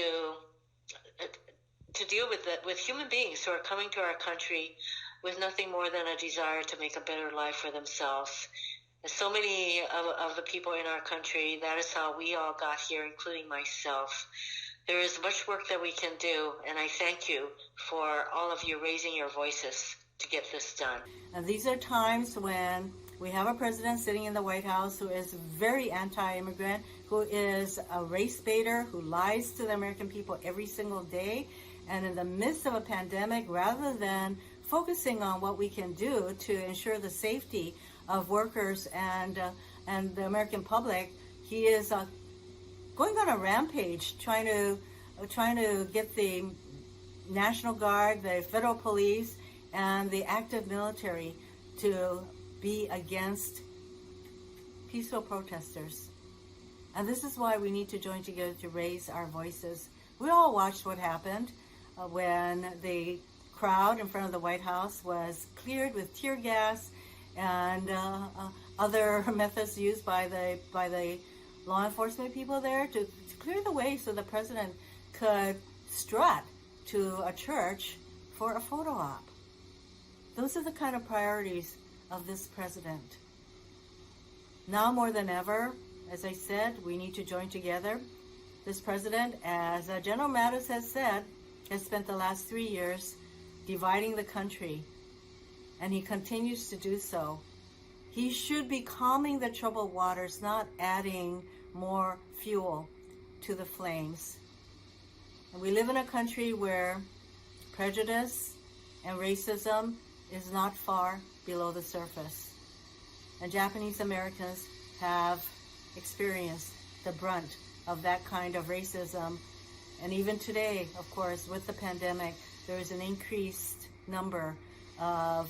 deal with human beings who are coming to our country with nothing more than a desire to make a better life for themselves. And so many of the people in our country, that is how we all got here, including myself. There is much work that we can do, and I thank you for all of you raising your voices to get this done. And these are times when we have a president sitting in the White House who is very anti-immigrant, who is a race baiter, who lies to the American people every single day. And in the midst of a pandemic, rather than focusing on what we can do to ensure the safety of workers and the American public, he is going on a rampage, trying to get the National Guard, the federal police, and the active military to be against peaceful protesters. And this is why we need to join together to raise our voices. We all watched what happened when the crowd in front of the White House was cleared with tear gas and other methods used by the law enforcement people there to clear the way so the president could strut to a church for a photo op. Those are the kind of priorities of this president. Now more than ever, as I said, we need to join together. This president, as General Mattis has said, has spent the last 3 years dividing the country, and he continues to do so. He should be calming the troubled waters, not adding more fuel to the flames. And we live in a country where prejudice and racism is not far below the surface. And Japanese Americans have experienced the brunt of that kind of racism. And even today, of course, with the pandemic, there is an increased number of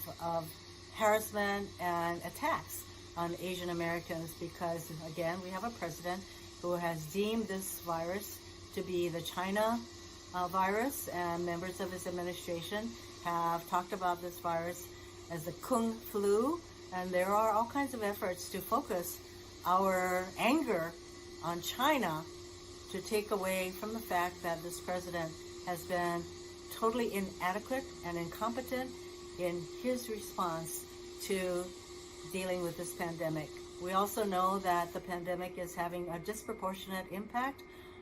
harassment and attacks on Asian Americans because, again, we have a president who has deemed this virus to be the China virus, and members of his administration have talked about this virus as the Kung flu, and there are all kinds of efforts to focus our anger on China to take away from the fact that this president has been totally inadequate and incompetent in his response to dealing with this pandemic. We also know that the pandemic is having a disproportionate impact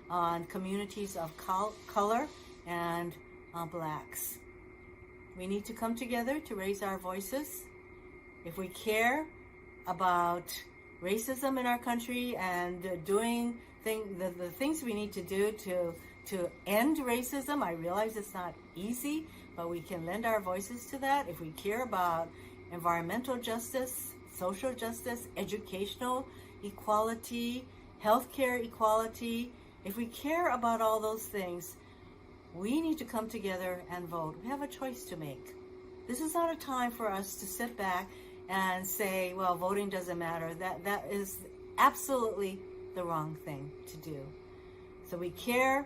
on communities of color and blacks. We need to come together to raise our voices. If we care about racism in our country and doing the things we need to do to end racism, I realize it's not easy, but we can lend our voices to that. If we care about environmental justice, social justice, educational equality, healthcare equality, if we care about all those things, we need to come together and vote. We have a choice to make. This is not a time for us to sit back and say, well, voting doesn't matter. That is absolutely the wrong thing to do. So we care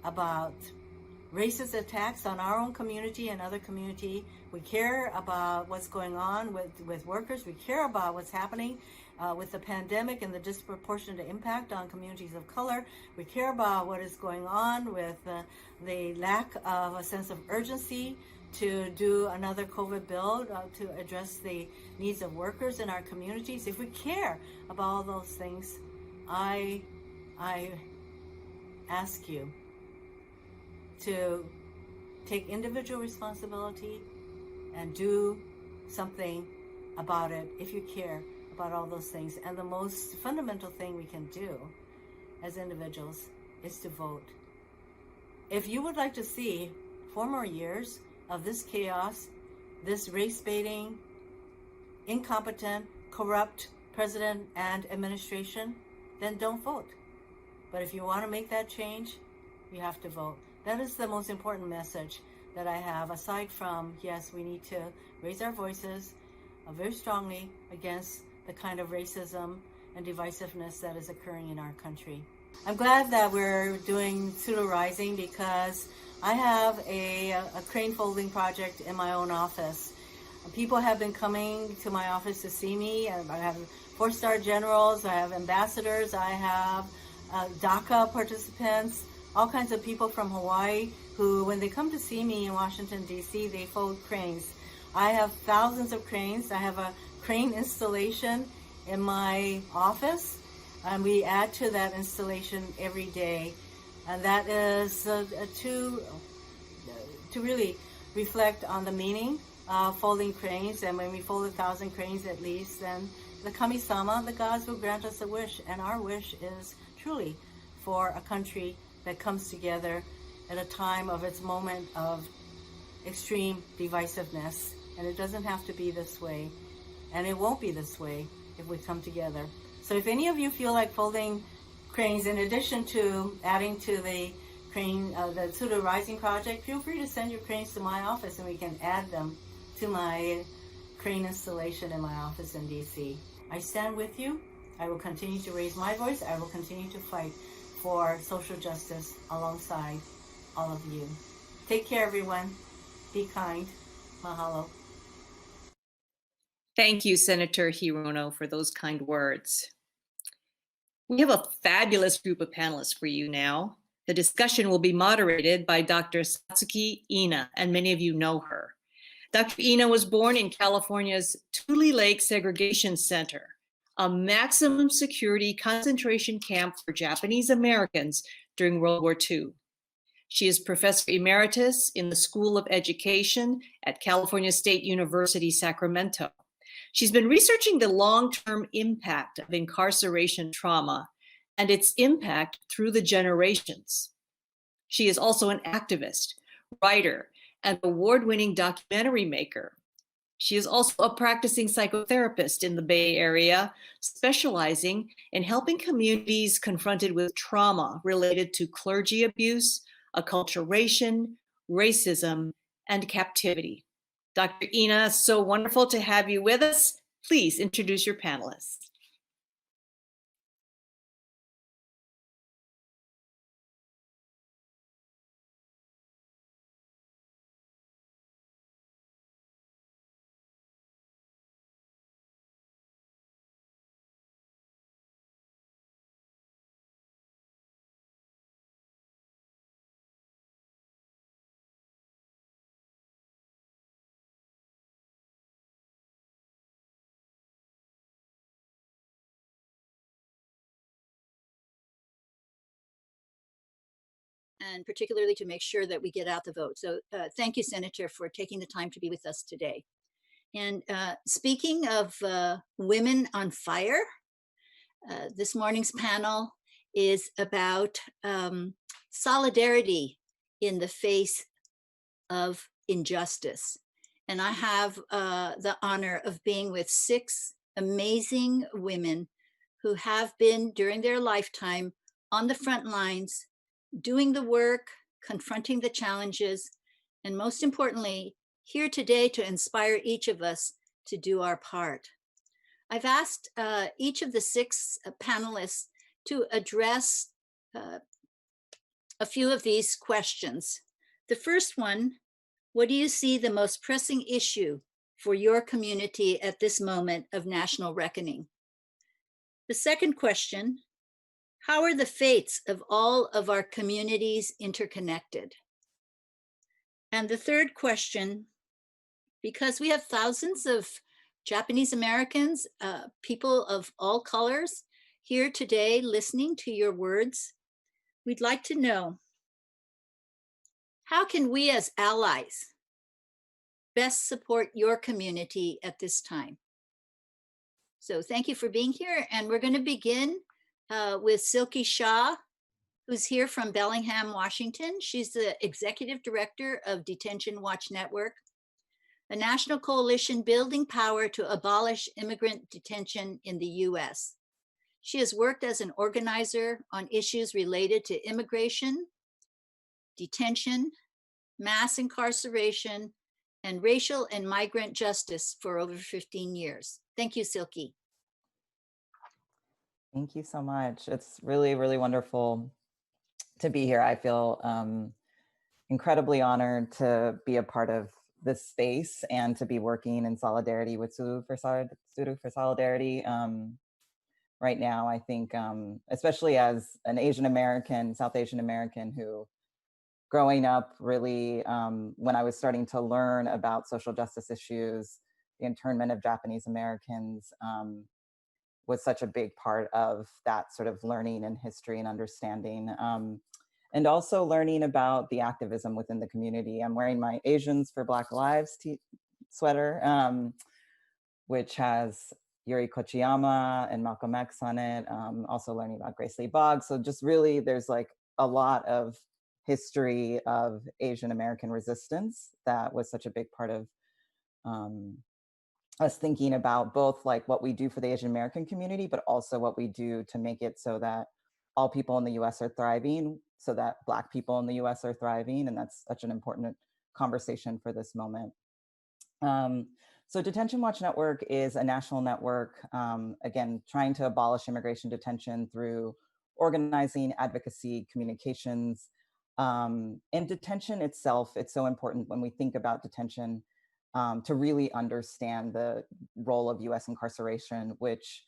about racist attacks on our own community and other community. We care about what's going on with workers. We care about what's happening with the pandemic and the disproportionate impact on communities of color. We care about what is going on with the lack of a sense of urgency to do another COVID bill to address the needs of workers in our communities. If we care about all those things, I ask you to take individual responsibility and do something about it if you care about all those things. And the most fundamental thing we can do as individuals is to vote. If you would like to see 4 more years of this chaos, this race-baiting, incompetent, corrupt president and administration, then don't vote. But if you want to make that change, you have to vote. That is the most important message that I have, aside from, yes, we need to raise our voices very strongly against the kind of racism and divisiveness that is occurring in our country. I'm glad that we're doing Tsuru Rising because I have a crane folding project in my own office. People have been coming to my office to see me. I have 4-star generals, I have ambassadors, I have DACA participants, all kinds of people from Hawaii who, when they come to see me in Washington, D.C., they fold cranes. I have thousands of cranes. I have a crane installation in my office, and we add to that installation every day. And that is to really reflect on the meaning of folding cranes. And when we fold 1,000 cranes at least, then the Kami-sama, the gods, will grant us a wish. And our wish is truly for a country that comes together at a time of its moment of extreme divisiveness. And it doesn't have to be this way. And it won't be this way if we come together. So if any of you feel like folding cranes, in addition to adding to the crane, the Tsuru Rising project, feel free to send your cranes to my office and we can add them to my crane installation in my office in DC. I stand with you. I will continue to raise my voice. I will continue to fight for social justice alongside all of you. Take care, everyone. Be kind. Mahalo. Thank you, Senator Hirono, for those kind words. We have a fabulous group of panelists for you now. The discussion will be moderated by Dr. Satsuki Ina, and many of you know her. Dr. Ina was born in California's Tule Lake Segregation Center, a maximum security concentration camp for Japanese Americans during World War II. She is Professor Emeritus in the School of Education at California State University, Sacramento. She's been researching the long-term impact of incarceration trauma and its impact through the generations. She is also an activist, writer, and award-winning documentary maker. She is also a practicing psychotherapist in the Bay Area, specializing in helping communities confronted with trauma related to clergy abuse, acculturation, racism, and captivity. Dr. Ina, so wonderful to have you with us. Please introduce your panelists. And particularly to make sure that we get out the vote. So thank you, Senator, for taking the time to be with us today. And speaking of women on fire, this morning's panel is about solidarity in the face of injustice. And I have the honor of being with 6 amazing women who have been during their lifetime on the front lines, doing the work, confronting the challenges, and most importantly, here today to inspire each of us to do our part. I've asked each of the 6 panelists to address a few of these questions. The first one, what do you see the most pressing issue for your community at this moment of national reckoning? The second question, how are the fates of all of our communities interconnected? And the third question, because we have thousands of Japanese Americans, people of all colors here today listening to your words, we'd like to know, how can we as allies best support your community at this time? So thank you for being here. And we're going to begin with Silky Shah, who's here from Bellingham, Washington. She's the Executive Director of Detention Watch Network, a national coalition building power to abolish immigrant detention in the US. She has worked as an organizer on issues related to immigration, detention, mass incarceration, and racial and migrant justice for over 15 years. Thank you, Silky. Thank you so much. It's really, really wonderful to be here. I feel incredibly honored to be a part of this space and to be working in solidarity with Tsuru for Solidarity. Right now, I think, especially as an Asian American, South Asian American who growing up really, when I was starting to learn about social justice issues, the internment of Japanese Americans was such a big part of that sort of learning and history and understanding. And also learning about the activism within the community. I'm wearing my Asians for Black Lives sweater, which has Yuri Kochiyama and Malcolm X on it. Also learning about Grace Lee Boggs. So just really, there's like a lot of history of Asian American resistance that was such a big part of us thinking about both like what we do for the Asian American community, but also what we do to make it so that all people in the US are thriving, so that Black people in the US are thriving. And that's such an important conversation for this moment. So Detention Watch Network is a national network, again, trying to abolish immigration detention through organizing, advocacy, communications. And detention itself, it's so important when we think about detention to really understand the role of US incarceration, which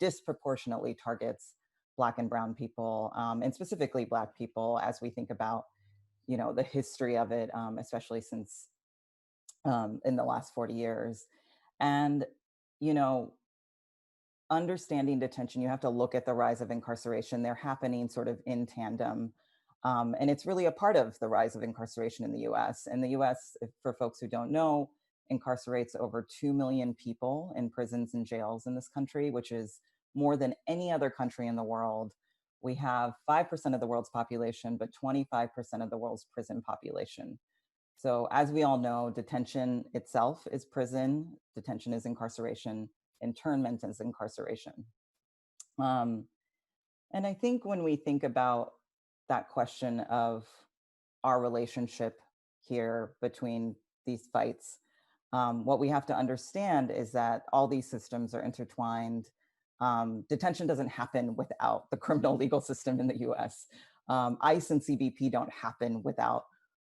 disproportionately targets Black and brown people, and specifically Black people, as we think about, you know, the history of it, especially since in the last 40 years. And, you know, understanding detention, you have to look at the rise of incarceration. They're happening sort of in tandem. And it's really a part of the rise of incarceration in the US. And the US, for folks who don't know, incarcerates over 2 million people in prisons and jails in this country, which is more than any other country in the world. We have 5% of the world's population, but 25% of the world's prison population. So as we all know, detention itself is prison, detention is incarceration, internment is incarceration. And I think when we think about that question of our relationship here between these fights, what we have to understand is that all these systems are intertwined. Detention doesn't happen without the criminal legal system in the US. ICE and CBP don't happen without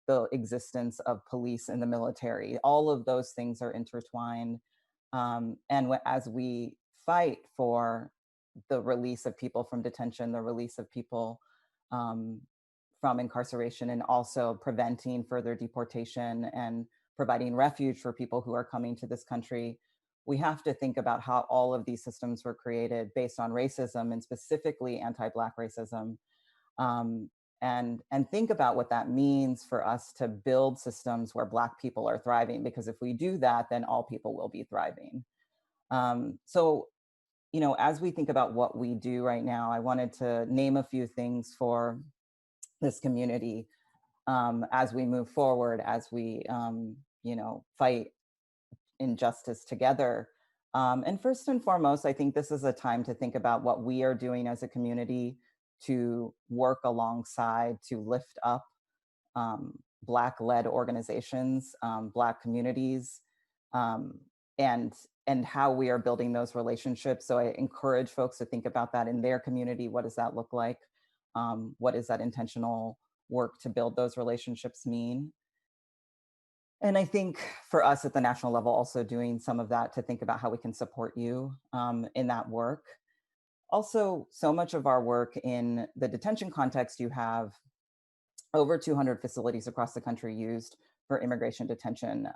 the existence of police and the military. All of those things are intertwined. And as we fight for the release of people from detention, the release of people from incarceration, and also preventing further deportation and providing refuge for people who are coming to this country, we have to think about how all of these systems were created based on racism, and specifically anti-Black racism. And think about what that means for us to build systems where Black people are thriving, because if we do that, then all people will be thriving. So, you know, as we think about what we do right now, I wanted to name a few things for this community as we move forward, as we, you know, fight injustice together. And first and foremost, I think this is a time to think about what we are doing as a community to work alongside, to lift up Black-led organizations, Black communities, and how we are building those relationships. So I encourage folks to think about that in their community. What does that look like? what does that intentional work to build those relationships mean? And I think for us at the national level, also doing some of that to think about how we can support you in that work. Also, so much of our work in the detention context, you have over 200 facilities across the country used for immigration detention,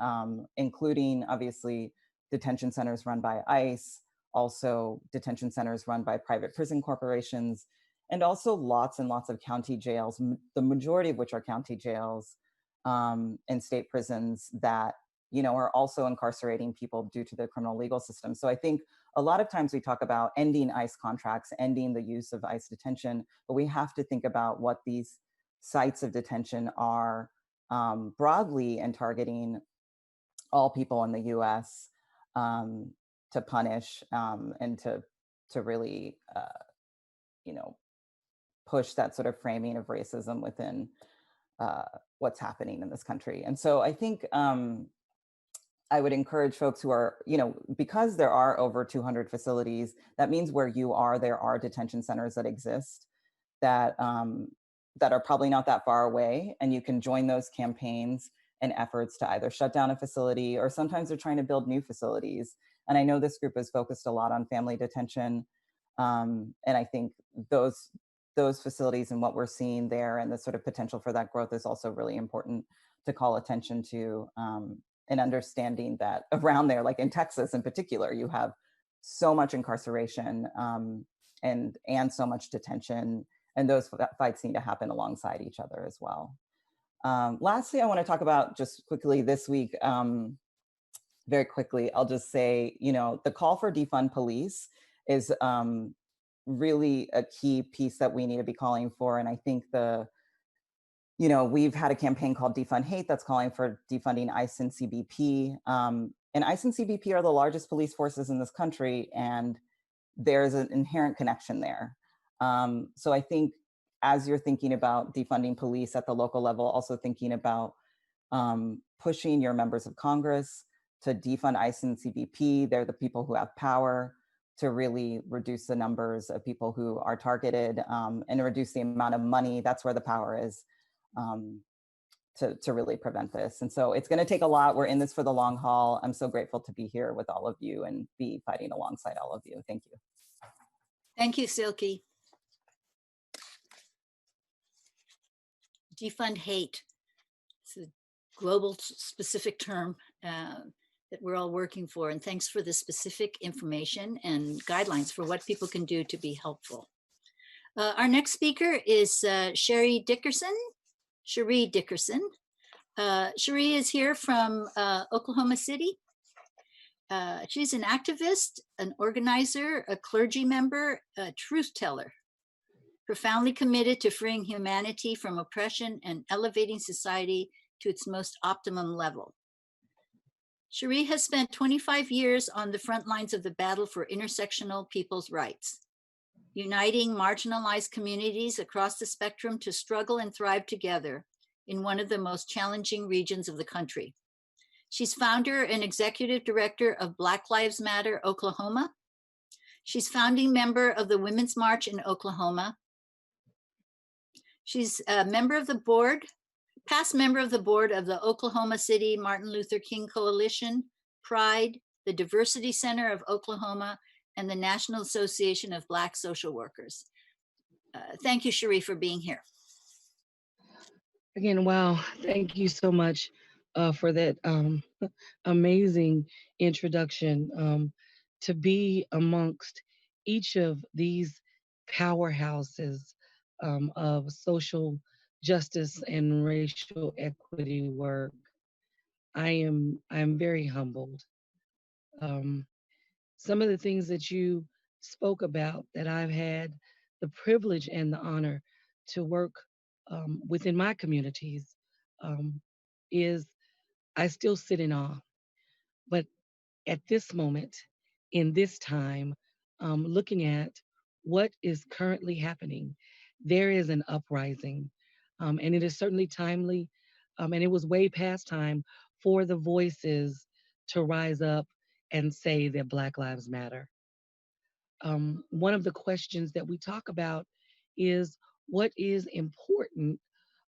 including obviously detention centers run by ICE, also detention centers run by private prison corporations, and also lots and lots of county jails, the majority of which are county jails and state prisons that, you know, are also incarcerating people due to the criminal legal system. So I think a lot of times we talk about ending ICE contracts, ending the use of ICE detention, but we have to think about what these sites of detention are broadly and targeting all people in the US to punish and to really, you know, push that sort of framing of racism within what's happening in this country. And so I think I would encourage folks who are, you know, because there are over 200 facilities, that means where you are, there are detention centers that exist that that are probably not that far away, and you can join those campaigns and efforts to either shut down a facility, or sometimes they're trying to build new facilities. And I know this group is focused a lot on family detention, and I think those facilities and what we're seeing there and the sort of potential for that growth is also really important to call attention to, and understanding that around there, like in Texas in particular, you have so much incarceration and so much detention, and those fights need to happen alongside each other as well. Lastly, I want to talk about just quickly this week, very quickly, I'll just say, you know, the call for defund police is really a key piece that we need to be calling for. And I think you know, we've had a campaign called Defund Hate that's calling for defunding ICE and CBP. And ICE and CBP are the largest police forces in this country, and there's an inherent connection there. So I think as you're thinking about defunding police at the local level, also thinking about pushing your members of Congress to defund ICE and CBP. They're the people who have power to really reduce the numbers of people who are targeted and reduce the amount of money. That's where the power is to really prevent this. And so it's going to take a lot. We're in this for the long haul. I'm so grateful to be here with all of you and be fighting alongside all of you. Thank you. Thank you, Silky. Defund hate. It's a global specific term that we're all working for. And thanks for the specific information and guidelines for what people can do to be helpful. Our next speaker is Sheri Dickerson. Sheri Dickerson. Sheri is here from Oklahoma City. She's an activist, an organizer, a clergy member, a truth teller, profoundly committed to freeing humanity from oppression and elevating society to its most optimum level. Sheri has spent 25 years on the front lines of the battle for intersectional people's rights, uniting marginalized communities across the spectrum to struggle and thrive together in one of the most challenging regions of the country. She's founder and executive director of Black Lives Matter Oklahoma. She's founding member of the Women's March in Oklahoma. She's a member of the board, past member of the board of the Oklahoma City Martin Luther King Coalition, Pride, the Diversity Center of Oklahoma, and the National Association of Black Social Workers. Thank you, Sheri, for being here. Again, wow, thank you so much for that amazing introduction. To be amongst each of these powerhouses of social justice and racial equity work, I'm very humbled. Some of the things that you spoke about that I've had the privilege and the honor to work within my communities is I still sit in awe. But at this moment, in this time, looking at what is currently happening, there is an uprising. And it is certainly timely, and it was way past time for the voices to rise up and say that Black Lives Matter. One of the questions that we talk about is, what is important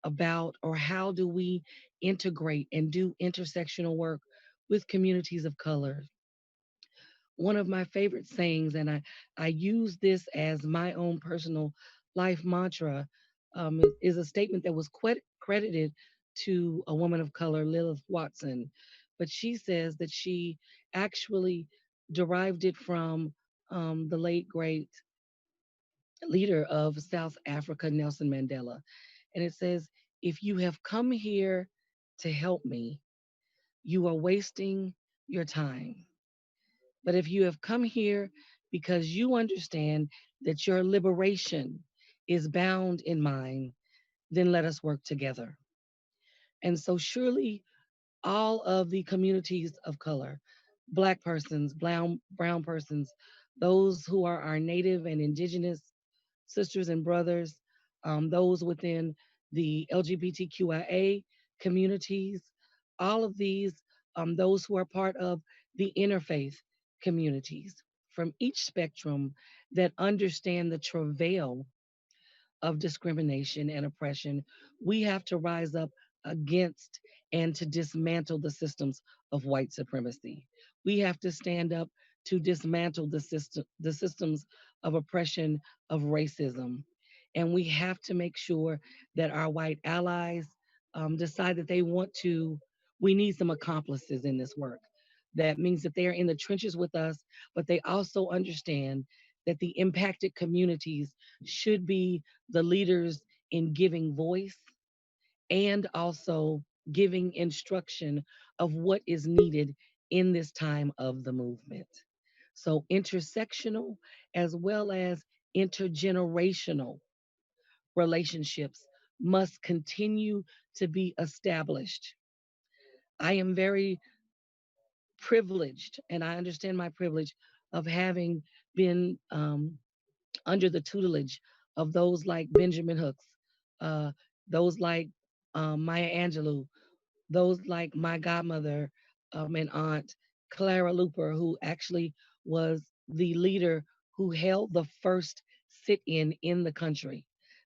about, or how do we integrate and do intersectional work with communities of color. One of my favorite sayings, and I use this as my own personal life mantra, is a statement that was credited to a woman of color, Lilith Watson. But she says that she actually derived it from the late, great leader of South Africa, Nelson Mandela. And it says, if you have come here to help me, you are wasting your time. But if you have come here because you understand that your liberation is bound in mine, then let us work together. And so surely all of the communities of color, Black persons, brown persons, those who are our Native and Indigenous sisters and brothers, those within the LGBTQIA communities, all of these, those who are part of the interfaith communities from each spectrum that understand the travail of discrimination and oppression, we have to rise up against and to dismantle the systems of white supremacy. We have to stand up to dismantle the systems of oppression of racism. And we have to make sure that our white allies decide that they want to, we need some accomplices in this work. That means that they are in the trenches with us, but they also understand that the impacted communities should be the leaders in giving voice and also giving instruction of what is needed in this time of the movement. So intersectional as well as intergenerational relationships must continue to be established. I am very privileged, and I understand my privilege of having been under the tutelage of those like Benjamin Hooks, uh, those like Maya Angelou, those like my godmother and aunt, Clara Looper, who actually was the leader who held the first sit-in the country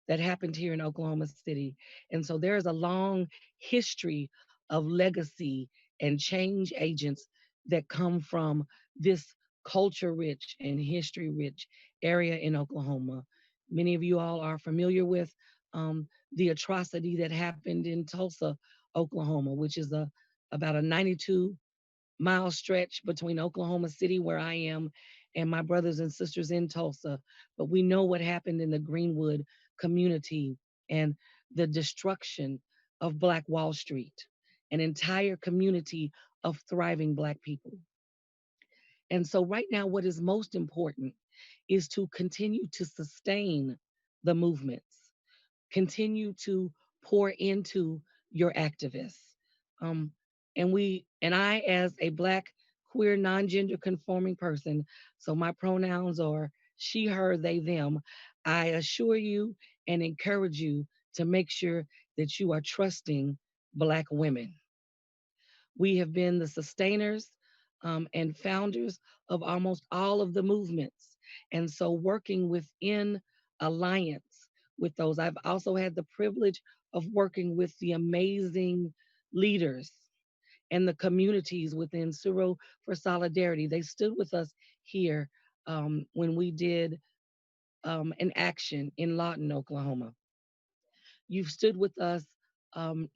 that happened here in Oklahoma City. And so there is a long history of legacy and change agents that come from this culture rich and history rich area in Oklahoma. Many of you all are familiar with the atrocity that happened in Tulsa, Oklahoma, which is about a 92-mile stretch between Oklahoma City, where I am, and my brothers and sisters in Tulsa. But we know what happened in the Greenwood community and the destruction of Black Wall Street, an entire community of thriving Black people. And so right now, what is most important is to continue to sustain the movements, continue to pour into your activists. And I, as a Black, queer, non-gender conforming person, so my pronouns are she, her, they, them, I assure you and encourage you to make sure that you are trusting Black women. We have been the sustainers and founders of almost all of the movements. And so working within alliance with those, I've also had the privilege of working with the amazing leaders and the communities within Tsuru for Solidarity. They stood with us here when we did an action in Lawton, Oklahoma. You've stood with us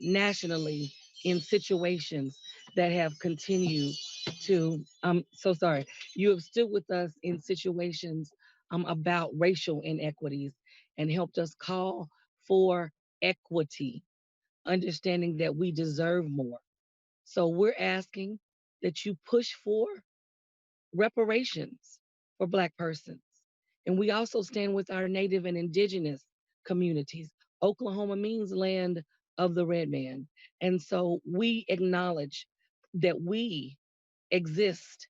nationally in situations that have continued to, so sorry, you have stood with us in situations about racial inequities and helped us call for equity, understanding that we deserve more. So we're asking that you push for reparations for Black persons. And we also stand with our Native and Indigenous communities. Oklahoma means land of the red man. And so we acknowledge that we exist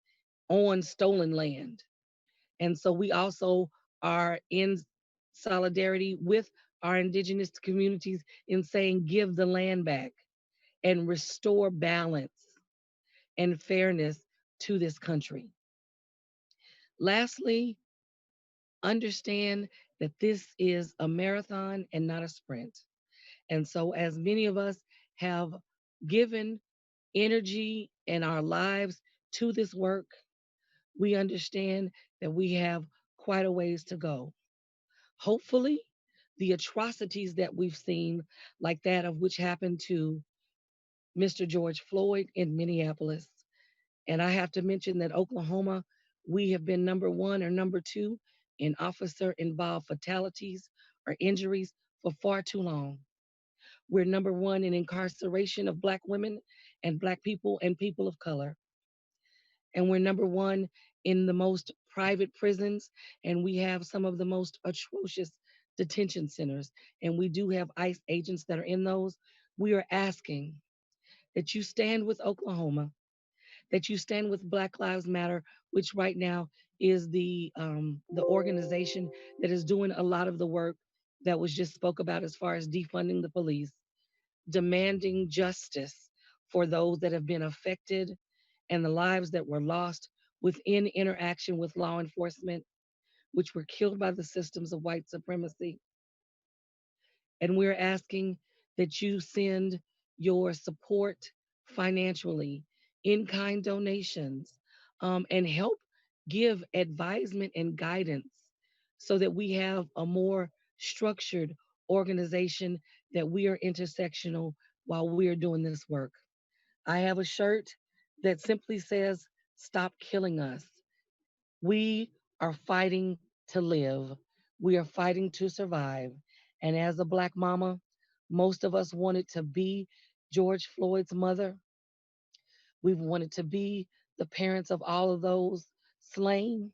on stolen land. And so we also are in solidarity with our Indigenous communities in saying, give the land back and restore balance and fairness to this country. Lastly, understand that this is a marathon and not a sprint. And so, as many of us have given energy and our lives to this work, we understand that we have quite a ways to go. Hopefully, the atrocities that we've seen, like that of which happened to Mr. George Floyd in Minneapolis, and I have to mention that Oklahoma, we have been number one or number two in officer involved fatalities or injuries for far too long. We're number one in incarceration of Black women and Black people and people of color. And we're number one in the most private prisons, and we have some of the most atrocious detention centers. And we do have ICE agents that are in those. We are asking that you stand with Oklahoma, that you stand with Black Lives Matter, which right now is the organization that is doing a lot of the work that was just spoke about as far as defunding the police, demanding justice for those that have been affected and the lives that were lost within interaction with law enforcement, which were killed by the systems of white supremacy. And we're asking that you send your support financially, in-kind donations, and help give advisement and guidance so that we have a more structured organization, that we are intersectional while we are doing this work. I have a shirt that simply says, "Stop killing us." We are fighting to live. We are fighting to survive. And as a Black mama, most of us wanted to be George Floyd's mother. We've wanted to be the parents of all of those slain.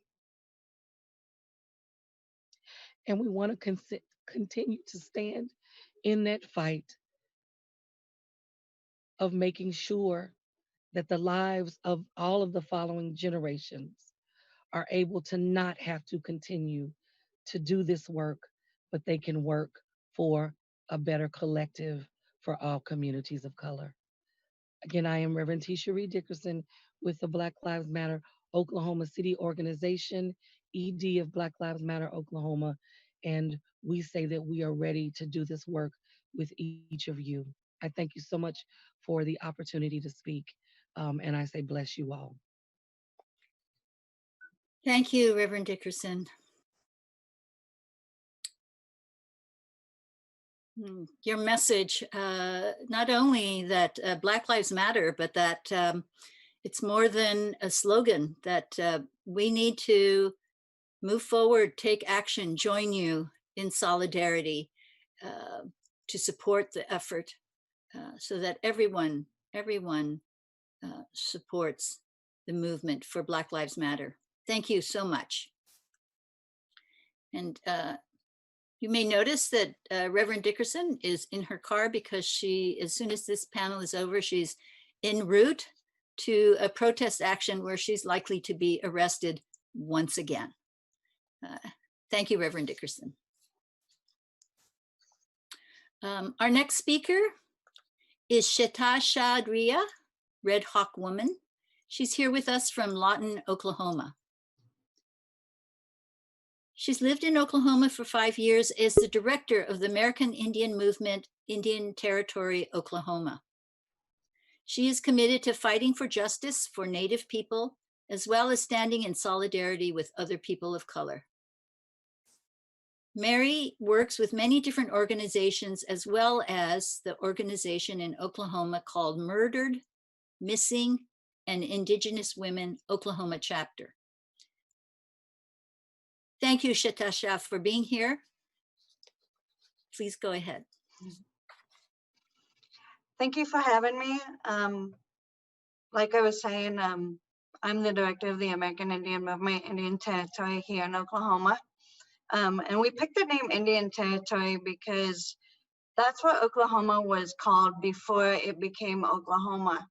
And we want to continue to stand in that fight of making sure that the lives of all of the following generations are able to not have to continue to do this work, but they can work for a better collective for all communities of color. Again, I am Reverend Sheri Dickerson with the Black Lives Matter Oklahoma City Organization, ED of Black Lives Matter Oklahoma, and we say that we are ready to do this work with each of you. I thank you so much for the opportunity to speak, and I say bless you all. Thank you, Reverend Dickerson. Your message, not only that Black Lives Matter, but that it's more than a slogan, that we need to move forward, take action, join you in solidarity to support the effort so that everyone supports the movement for Black Lives Matter. Thank you so much. And you may notice that Reverend Dickerson is in her car because she, as soon as this panel is over, she's en route to a protest action where she's likely to be arrested once again. Thank you, Reverend Dickerson. Our next speaker is Shah, Red Hawk Woman. She's here with us from Lawton, Oklahoma. She's lived in Oklahoma for 5 years as the director of the American Indian Movement, Indian Territory, Oklahoma. She is committed to fighting for justice for Native people, as well as standing in solidarity with other people of color. Mary works with many different organizations, as well as the organization in Oklahoma called Murdered, Missing, and Indigenous Women Oklahoma Chapter. Thank you, Shah, for being here. Please go ahead. Thank you for having me. Like I was saying, I'm the director of the American Indian Movement, Indian Territory here in Oklahoma. And we picked the name Indian Territory because that's what Oklahoma was called before it became Oklahoma.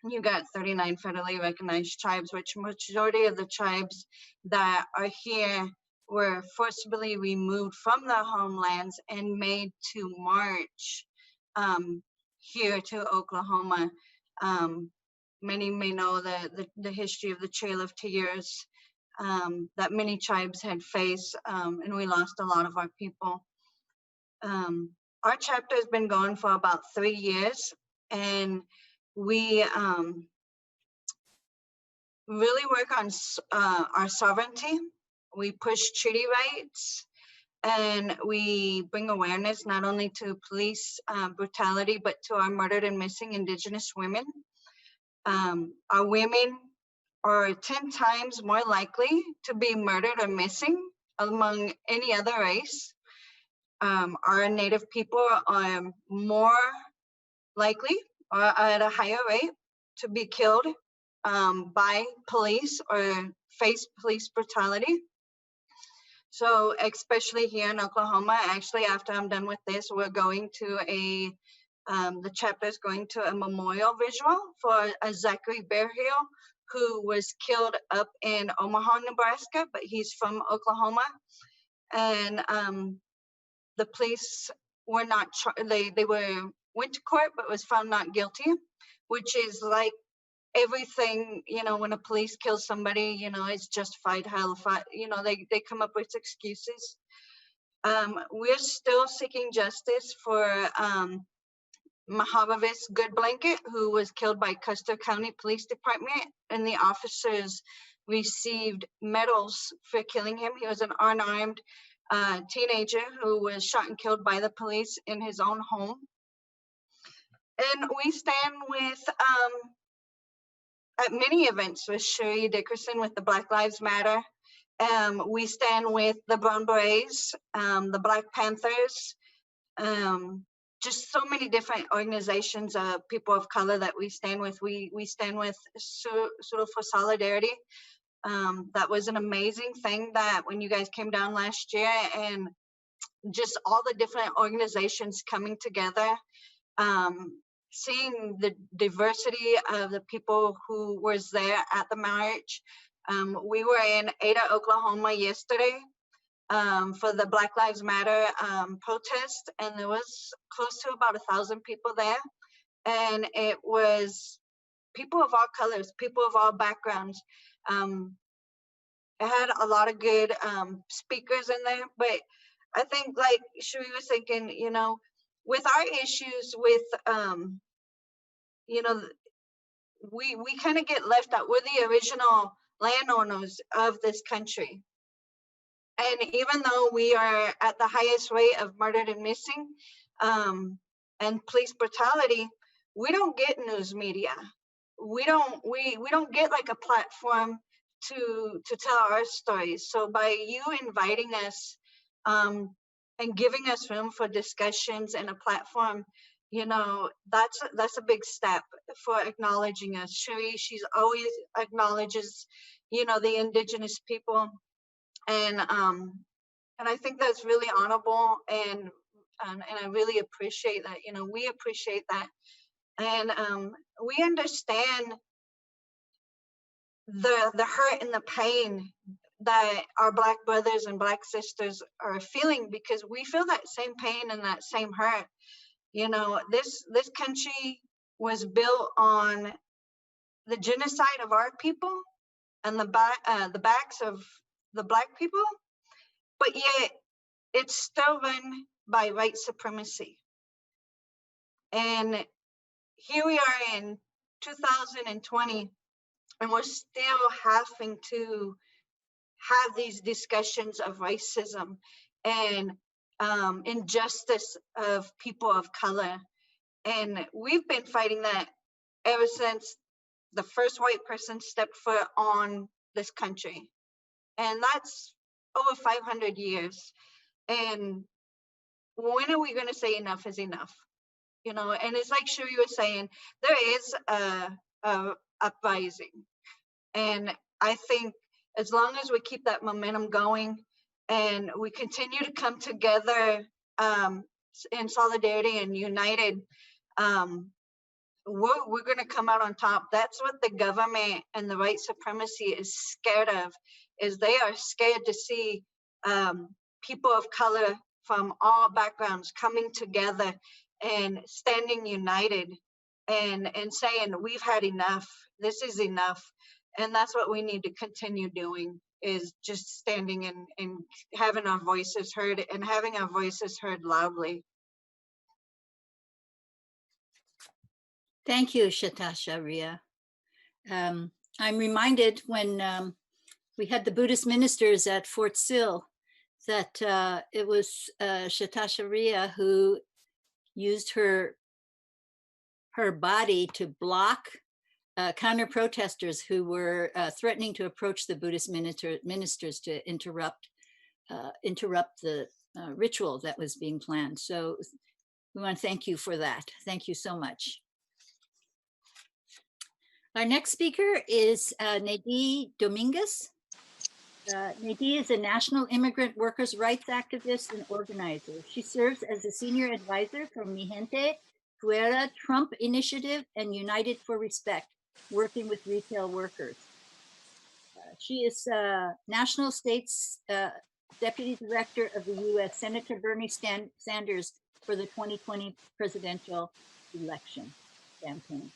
You got 39 federally recognized tribes, which majority of the tribes that are here were forcibly removed from their homelands and made to march here to Oklahoma. Many may know the history of the Trail of Tears, that many tribes had faced, and we lost a lot of our people. Our chapter has been going for about 3 years, and we really work on our sovereignty. We push treaty rights, and we bring awareness not only to police brutality, but to our murdered and missing Indigenous women. Our women are 10 times more likely to be murdered or missing among any other race. Our Native people are more likely or at a higher rate to be killed by police or face police brutality. So especially here in Oklahoma, actually after I'm done with this, we're going to the chapter is going to a memorial visual for a Zachary Bearhill, who was killed up in Omaha, Nebraska, but he's from Oklahoma. And the police were not, they went to court, but was found not guilty, which is like everything, you know, when a police kills somebody, you know, it's justified, you know, they come up with excuses. We're still seeking justice for Mahavis Goodblanket, who was killed by Custer County Police Department, and the officers received medals for killing him. He was an unarmed teenager who was shot and killed by the police in his own home. And we stand with, at many events with Sheri Dickerson with the Black Lives Matter. We stand with the Brown Berets, the Black Panthers, just so many different organizations, people of color that we stand with. We stand with Tsuru for Solidarity. That was an amazing thing that when you guys came down last year, and just all the different organizations coming together, seeing the diversity of the people who was there at the march. We were in Ada, Oklahoma yesterday for the Black Lives Matter protest, and there was close to about 1,000 people there. And it was people of all colors, people of all backgrounds. It had a lot of good speakers in there, but I think, like Sheri was thinking, you know, with our issues with, you know, we kind of get left out. We're the original landowners of this country. And even though we are at the highest rate of murdered and missing and police brutality, we don't get news media. We don't get like a platform to tell our stories. So by you inviting us and giving us room for discussions and a platform, you know, that's a big step for acknowledging us. Sheri, she's always acknowledges, you know, the Indigenous people, and I think that's really honorable, and I really appreciate that. You know, we appreciate that, and we understand the hurt and the pain that our Black brothers and Black sisters are feeling, because we feel that same pain and that same hurt. You know, this country was built on the genocide of our people and the backs of the Black people, but yet it's still run by white supremacy. And here we are in 2020, and we're still having to have these discussions of racism and injustice of people of color. And we've been fighting that ever since the first white person stepped foot on this country. And that's over 500 years. And when are we going to say enough is enough? You know, and it's like Sheri was saying, there is a uprising. And I think as long as we keep that momentum going and we continue to come together in solidarity and united, we're going to come out on top. That's what the government and the white supremacy is scared of, is they are scared to see people of color from all backgrounds coming together and standing united and saying, we've had enough, this is enough. And that's what we need to continue doing, is just standing and having our voices heard, and having our voices heard loudly. Thank you, Shatasha Ria. I'm reminded when we had the Buddhist ministers at Fort Sill that it was Shatasha Ria who used her body to block counter-protesters who were threatening to approach the Buddhist ministers to interrupt the ritual that was being planned. So we want to thank you for that. Thank you so much. Our next speaker is Neidi Dominguez. Neidi is a national immigrant workers' rights activist and organizer. She serves as a senior advisor for Mijente, Fuera, Trump Initiative, and United for Respect, working with retail workers. She is National States Deputy Director of the U.S. Senator Bernie Sanders for the 2020 presidential election campaign.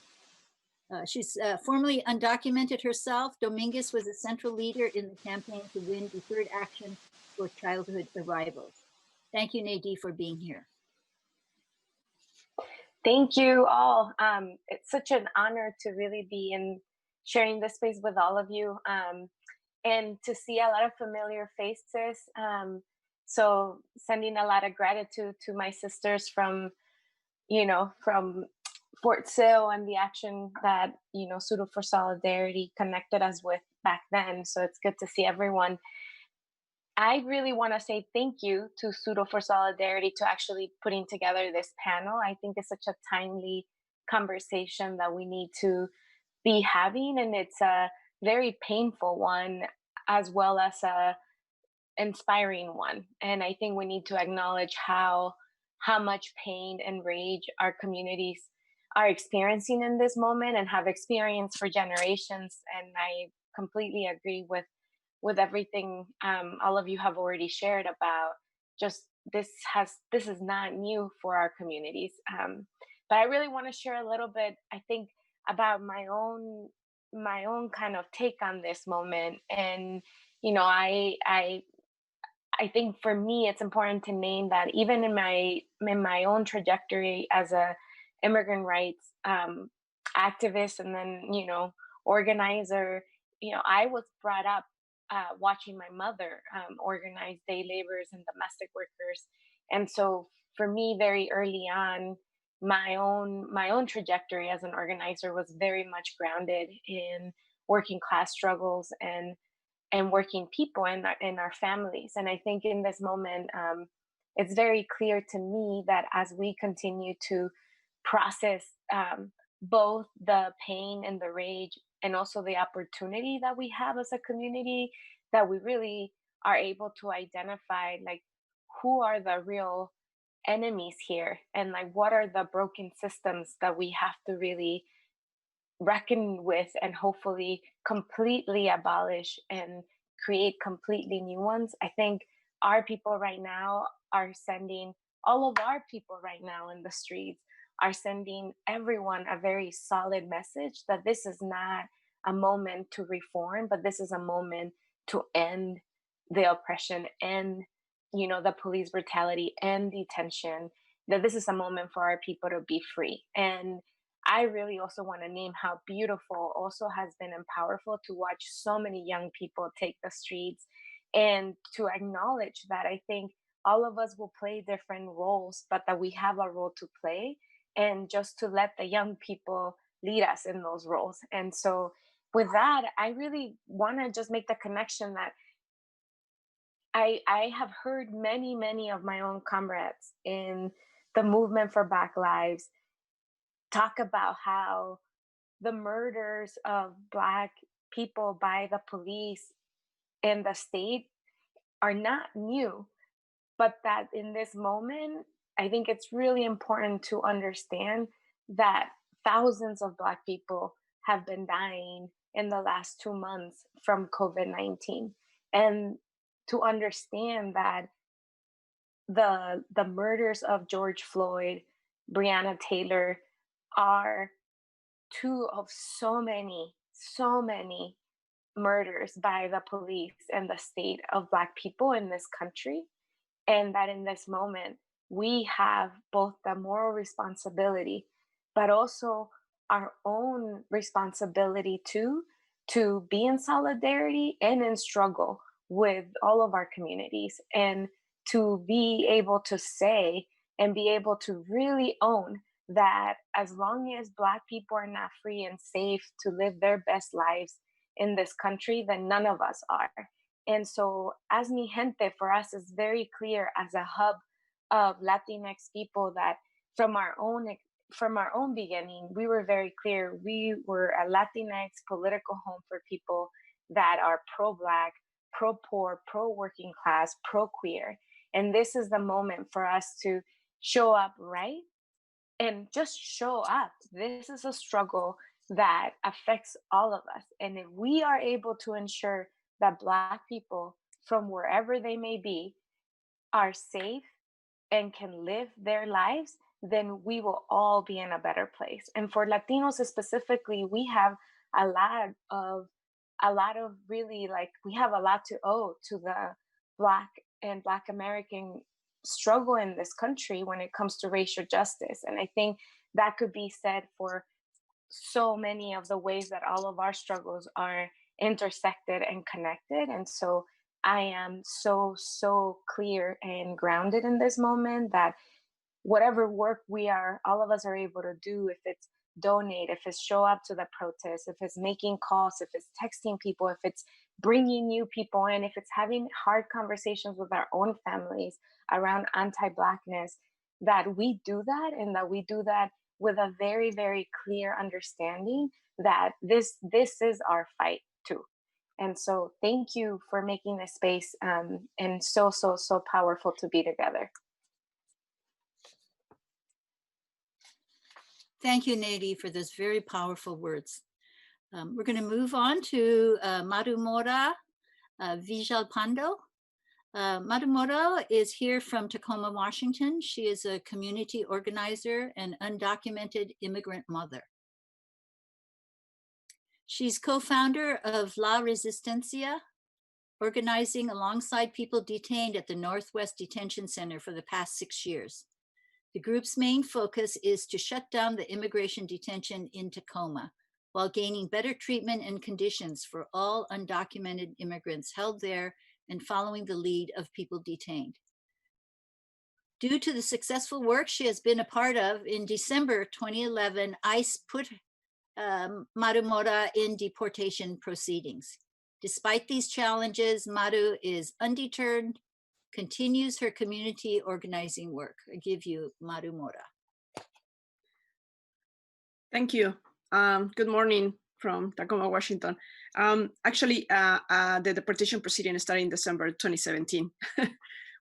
She's formally undocumented herself. Dominguez was a central leader in the campaign to win deferred action for childhood arrivals. Thank you, Neidi, for being here. Thank you all. It's such an honor to really be in sharing this space with all of you, and to see a lot of familiar faces. So sending a lot of gratitude to my sisters from Fort Sill and the action that, Tsuru for Solidarity connected us with back then. So it's good to see everyone. I really want to say thank you to Tsuru for Solidarity to actually putting together this panel. I think it's such a timely conversation that we need to be having, and it's a very painful one as well as a inspiring one. And I think we need to acknowledge how much pain and rage our communities are experiencing in this moment and have experienced for generations. And I completely agree with everything all of you have already shared about just this is not new for our communities. But I really want to share a little bit, I think, about my own kind of take on this moment. And, I think for me, it's important to name that even in my own trajectory as a immigrant rights activist and then, organizer, I was brought up watching my mother organize day laborers and domestic workers. And so for me, very early on, my own trajectory as an organizer was very much grounded in working class struggles and working people in our families. And I think in this moment, it's very clear to me that as we continue to process both the pain and the rage and also the opportunity that we have as a community, that we really are able to identify like who are the real enemies here and like what are the broken systems that we have to really reckon with and hopefully completely abolish and create completely new ones. I think our people right now are sending, all of our people right now in the streets are sending everyone a very solid message that this is not a moment to reform, but this is a moment to end the oppression and, the police brutality and detention, that this is a moment for our people to be free. And I really also want to name how beautiful also has been and powerful to watch so many young people take the streets and to acknowledge that I think all of us will play different roles, but that we have a role to play, and just to let the young people lead us in those roles. And so with that, I really want to just make the connection that I have heard many of my own comrades in the movement for Black Lives talk about how the murders of Black people by the police and the state are not new, but that in this moment, I think it's really important to understand that thousands of Black people have been dying in the last 2 months from COVID-19. And to understand that the murders of George Floyd, Breonna Taylor are two of so many murders by the police and the state of Black people in this country. And that in this moment, we have both the moral responsibility, but also our own responsibility too, to be in solidarity and in struggle with all of our communities, and to be able to say and be able to really own that as long as Black people are not free and safe to live their best lives in this country, then none of us are. And so as Mijente, for us, is very clear as a hub of Latinx people that from our own beginning, we were very clear. We were a Latinx political home for people that are pro-Black, pro-poor, pro-working class, pro-queer. And this is the moment for us to show up, right? And just show up. This is a struggle that affects all of us. And if we are able to ensure that Black people from wherever they may be are safe and can live their lives, then we will all be in a better place. And for Latinos specifically, we have a lot of really, like, we have a lot to owe to the Black and Black American struggle in this country when it comes to racial justice. And I think that could be said for so many of the ways that all of our struggles are intersected and connected. And so I am so clear and grounded in this moment that whatever work all of us are able to do, if it's donate, if it's show up to the protest, if it's making calls, if it's texting people, if it's bringing new people in, if it's having hard conversations with our own families around anti-Blackness, that we do that, and that we do that with a very, very clear understanding that this is our fight too. And so thank you for making this space and so powerful to be together. Thank you, Neidi, for those very powerful words. We're going to move on to Maru Mora, Vilalpando. Maru Mora is here from Tacoma, Washington. She is a community organizer and undocumented immigrant mother. She's co-founder of La Resistencia, organizing alongside people detained at the Northwest Detention Center for the past 6 years. The group's main focus is to shut down the immigration detention in Tacoma while gaining better treatment and conditions for all undocumented immigrants held there and following the lead of people detained. Due to the successful work she has been a part of, in December 2011, ICE put Maru Mora in deportation proceedings. Despite these challenges, Maru is undeterred, continues her community organizing work. I give you Maru Mora. Thank you. Good morning from Tacoma, Washington. Actually, the deportation proceeding started in December 2017.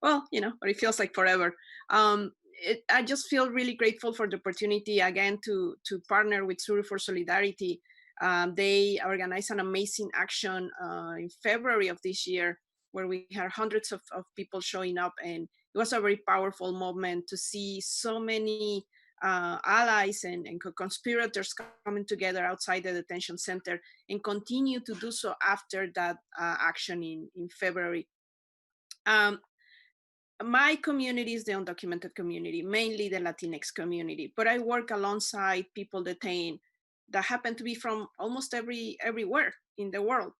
Well, but it feels like forever. I just feel really grateful for the opportunity again to partner with Tsuru for Solidarity. They organized an amazing action in February of this year, where we had hundreds of people showing up, and it was a very powerful moment to see so many allies and co-conspirators coming together outside the detention center and continue to do so after that action in February. My community is the undocumented community, mainly the Latinx community, but I work alongside people detained that happen to be from almost everywhere in the world,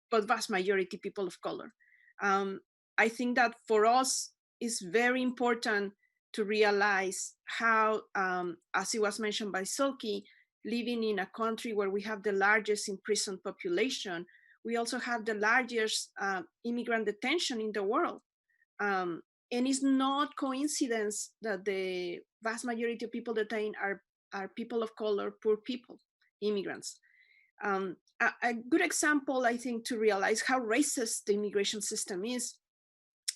but vast majority people of color. I think that for us, it's very important to realize how, as it was mentioned by Silky, living in a country where we have the largest imprisoned population, we also have the largest immigrant detention in the world. And it's not coincidence that the vast majority of people detained are people of color, poor people, immigrants. A good example, I think, to realize how racist the immigration system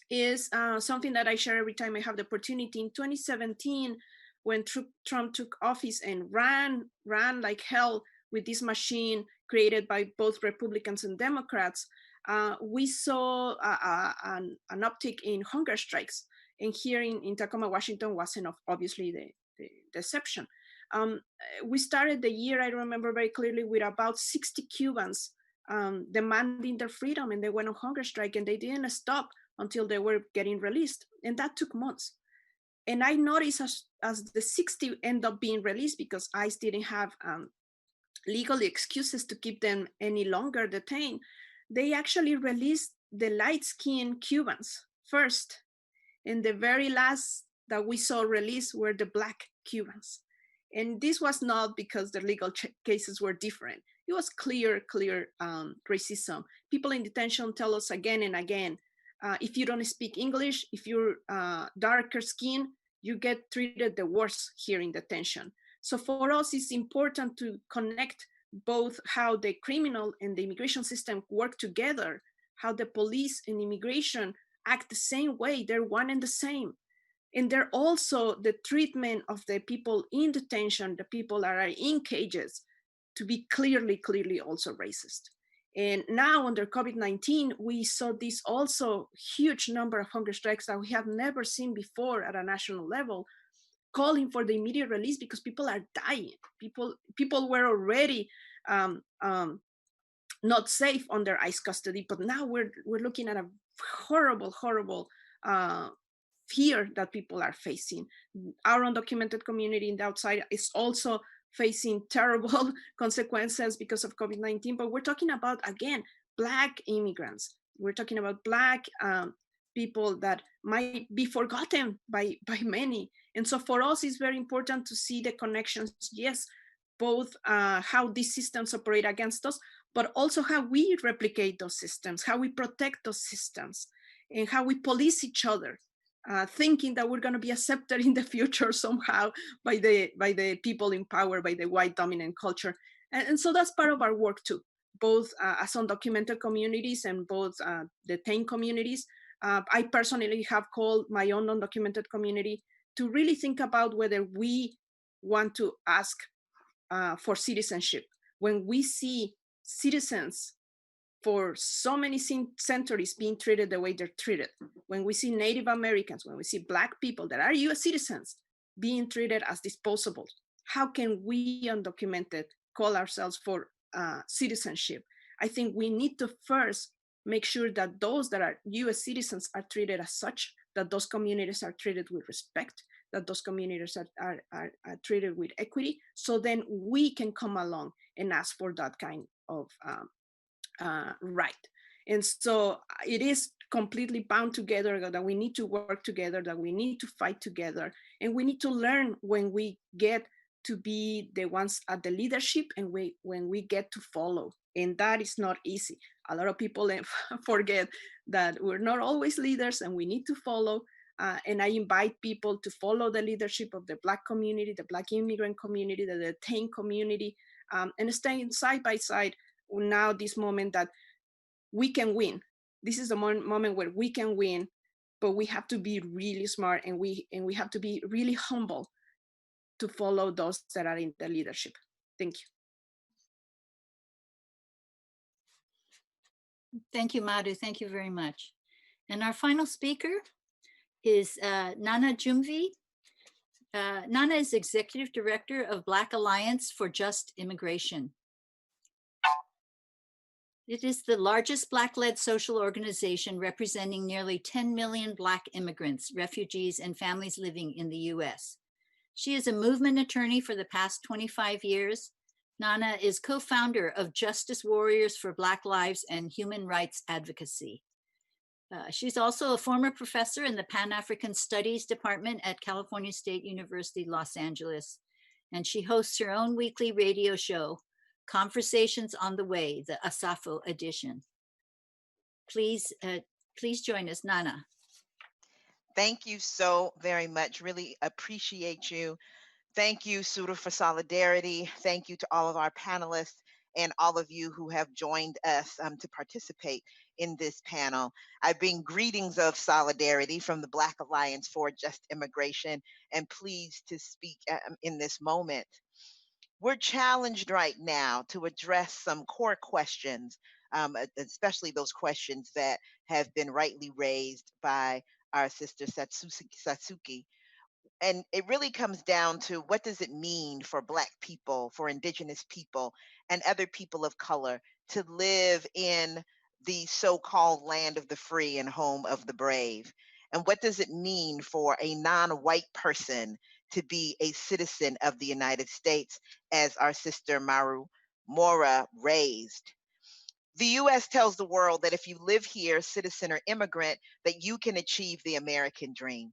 is something that I share every time I have the opportunity. In 2017, when Trump took office and ran like hell with this machine created by both Republicans and Democrats, we saw an uptick in hunger strikes. And here in Tacoma, Washington wasn't obviously the exception. We started the year, I remember very clearly, with about 60 Cubans demanding their freedom, and they went on hunger strike, and they didn't stop until they were getting released. And that took months. And I noticed as the 60 end up being released, because ICE didn't have legal excuses to keep them any longer detained, they actually released the light-skinned Cubans first. And the very last that we saw released were the Black Cubans. And this was not because the legal cases were different. It was clear racism. People in detention tell us again and again, if you don't speak English, if you're darker skin, you get treated the worst here in detention. So for us, it's important to connect both how the criminal and the immigration system work together, how the police and immigration act the same way. They're one and the same. And they're also the treatment of the people in detention, the people that are in cages, to be clearly also racist. And now under COVID-19, we saw this also huge number of hunger strikes that we have never seen before at a national level, calling for the immediate release because people are dying. People were already not safe under ICE custody, but now we're looking at a horrible fear that people are facing. Our undocumented community in the outside is also facing terrible consequences because of COVID-19, but we're talking about, again, Black immigrants. We're talking about Black people that might be forgotten by many. And so for us, it's very important to see the connections, yes, both how these systems operate against us, but also how we replicate those systems, how we protect those systems, and how we police each other. Thinking that we're going to be accepted in the future somehow by the people in power, by the white dominant culture. And so that's part of our work too, both as undocumented communities and both detained communities. I personally have called my own undocumented community to really think about whether we want to ask for citizenship. When we see citizens for so many centuries being treated the way they're treated, when we see Native Americans, when we see Black people that are US citizens being treated as disposable, how can we undocumented call ourselves for citizenship? I think we need to first make sure that those that are US citizens are treated as such, that those communities are treated with respect, that those communities are treated with equity, so then we can come along and ask for that kind of right. And so it is completely bound together, that we need to work together, that we need to fight together, and we need to learn when we get to be the ones at the leadership and when we get to follow. And that is not easy. A lot of people forget that we're not always leaders and we need to follow. And I invite people to follow the leadership of the Black community, the Black immigrant community, the detained community, and staying side by side. Now this moment that we can win. This is the moment where we can win, but we have to be really smart and we have to be really humble to follow those that are in the leadership. Thank you. Thank you, Maru. Thank you very much. And our final speaker is Nana Gyamfi. Nana is Executive Director of Black Alliance for Just Immigration. It is the largest Black-led social organization representing nearly 10 million Black immigrants, refugees, and families living in the US. She is a movement attorney for the past 25 years. Nana is co-founder of Justice Warriors for Black Lives and Human Rights Advocacy. She's also a former professor in the Pan-African Studies Department at California State University, Los Angeles. And she hosts her own weekly radio show, Conversations on the Way, the Asafo edition. Please join us, Nana. Thank you so very much. Really appreciate you. Thank you, Tsuru, for solidarity. Thank you to all of our panelists and all of you who have joined us to participate in this panel. I bring greetings of solidarity from the Black Alliance for Just Immigration and pleased to speak in this moment. We're challenged right now to address some core questions, especially those questions that have been rightly raised by our sister Satsuki. And it really comes down to, what does it mean for Black people, for Indigenous people, and other people of color to live in the so-called land of the free and home of the brave? And what does it mean for a non-white person to be a citizen of the United States, as our sister Maru Mora raised? The US tells the world that if you live here, citizen or immigrant, that you can achieve the American dream.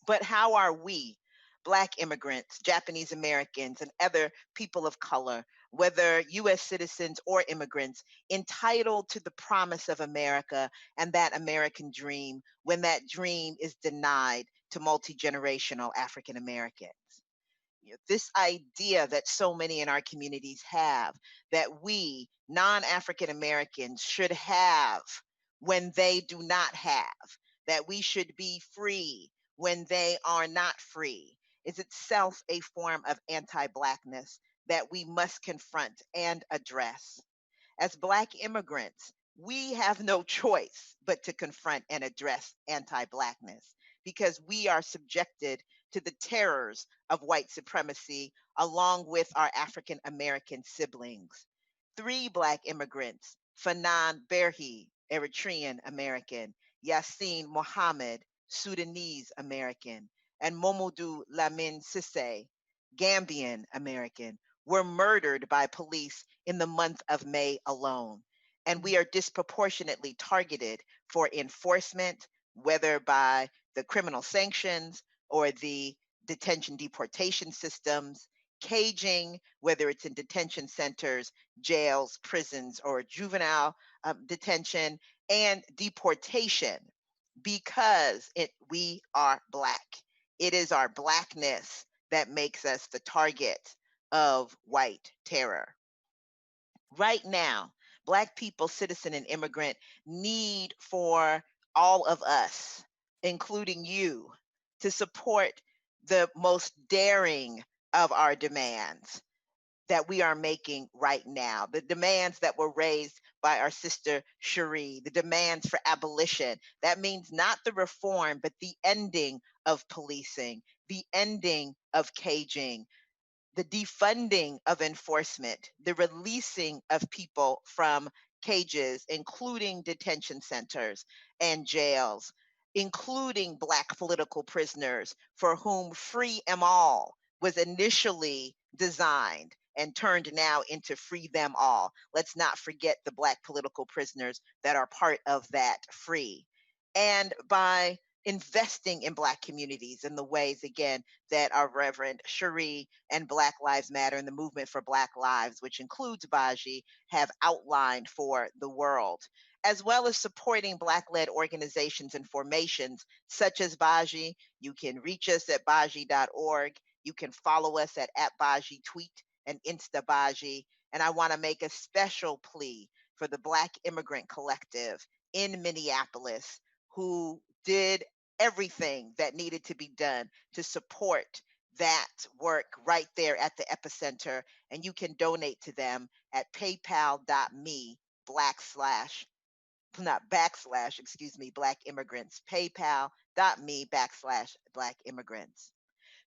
But how are we, Black immigrants, Japanese Americans, and other people of color, whether US citizens or immigrants, entitled to the promise of America and that American dream when that dream is denied to multi-generational African Americans? This idea that so many in our communities have, that we non-African Americans should have when they do not have, that we should be free when they are not free, is itself a form of anti-Blackness that we must confront and address. As Black immigrants, we have no choice but to confront and address anti-Blackness, because we are subjected to the terrors of white supremacy along with our African American siblings. 3 Black immigrants, Fanan Berhi, Eritrean American, Yassine Mohammed, Sudanese American, and Momodu Lamin Sisse, Gambian American, were murdered by police in the month of May alone. And we are disproportionately targeted for enforcement, whether by the criminal sanctions or the detention deportation systems, caging, whether it's in detention centers, jails, prisons, or juvenile detention, and deportation, because we are Black. It is our Blackness that makes us the target of white terror. Right now, Black people, citizen and immigrant, need for all of us, including you, to support the most daring of our demands that we are making right now, the demands that were raised by our sister Sheri, the demands for abolition. That means not the reform, but the ending of policing, the ending of caging, the defunding of enforcement, the releasing of people from cages, including detention centers and jails, including Black political prisoners for whom Free 'em All was initially designed and turned now into Free Them All. Let's not forget the Black political prisoners that are part of that free. And by investing in Black communities in the ways, again, that our Reverend Sheri and Black Lives Matter and the Movement for Black Lives, which includes Baji, have outlined for the world, as well as supporting Black-led organizations and formations such as Baji. You can reach us at baji.org. You can follow us at Baji Tweet and Insta Baji. And I want to make a special plea for the Black Immigrant Collective in Minneapolis, who did everything that needed to be done to support that work right there at the epicenter. And you can donate to them at paypal.me Black immigrants, paypal.me Black immigrants.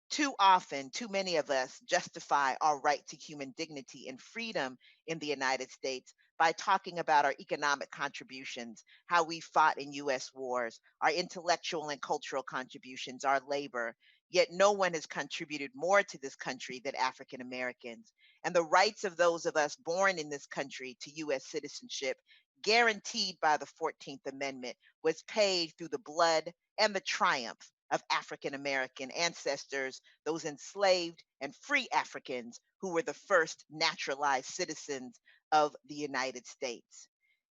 Too often, too many of us justify our right to human dignity and freedom in the United States by talking about our economic contributions, how we fought in US wars, our intellectual and cultural contributions, our labor. Yet no one has contributed more to this country than African Americans. And the rights of those of us born in this country to US citizenship, guaranteed by the 14th Amendment, was paid through the blood and the triumph of African American ancestors, those enslaved and free Africans who were the first naturalized citizens of the United States.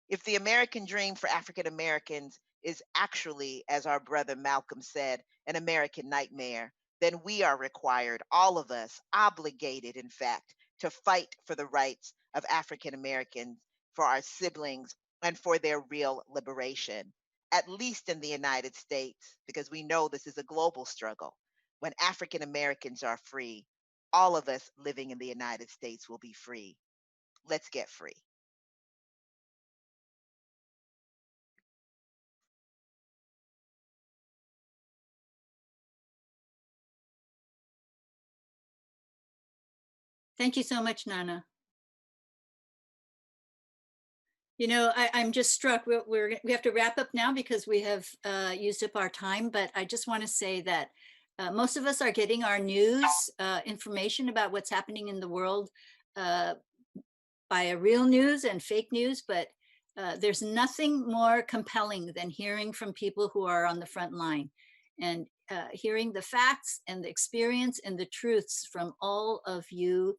If the American dream for African Americans is actually, as our brother Malcolm said, an American nightmare, then we are required, all of us, obligated, in fact, to fight for the rights of African Americans, for our siblings, and for their real liberation, at least in the United States, because we know this is a global struggle. When African Americans are free, all of us living in the United States will be free. Let's get free. Thank you so much, Nana. You know, I'm just struck. We have to wrap up now because we have used up our time. But I just want to say that most of us are getting our news information about what's happening in the world by a real news and fake news. But there's nothing more compelling than hearing from people who are on the front line and hearing the facts and the experience and the truths from all of you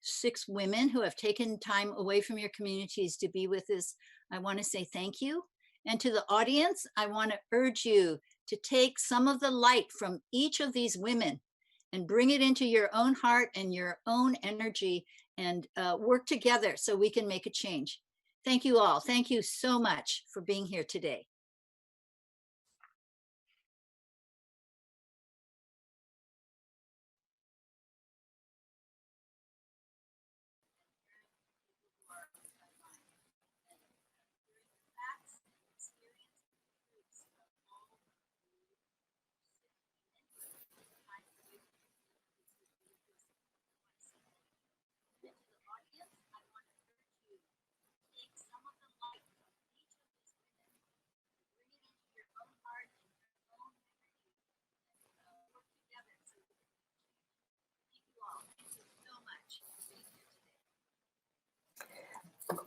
6 women who have taken time away from your communities to be with us. I want to say thank you. And to the audience, I want to urge you to take some of the light from each of these women and bring it into your own heart and your own energy and work together so we can make a change. Thank you all. Thank you so much for being here today.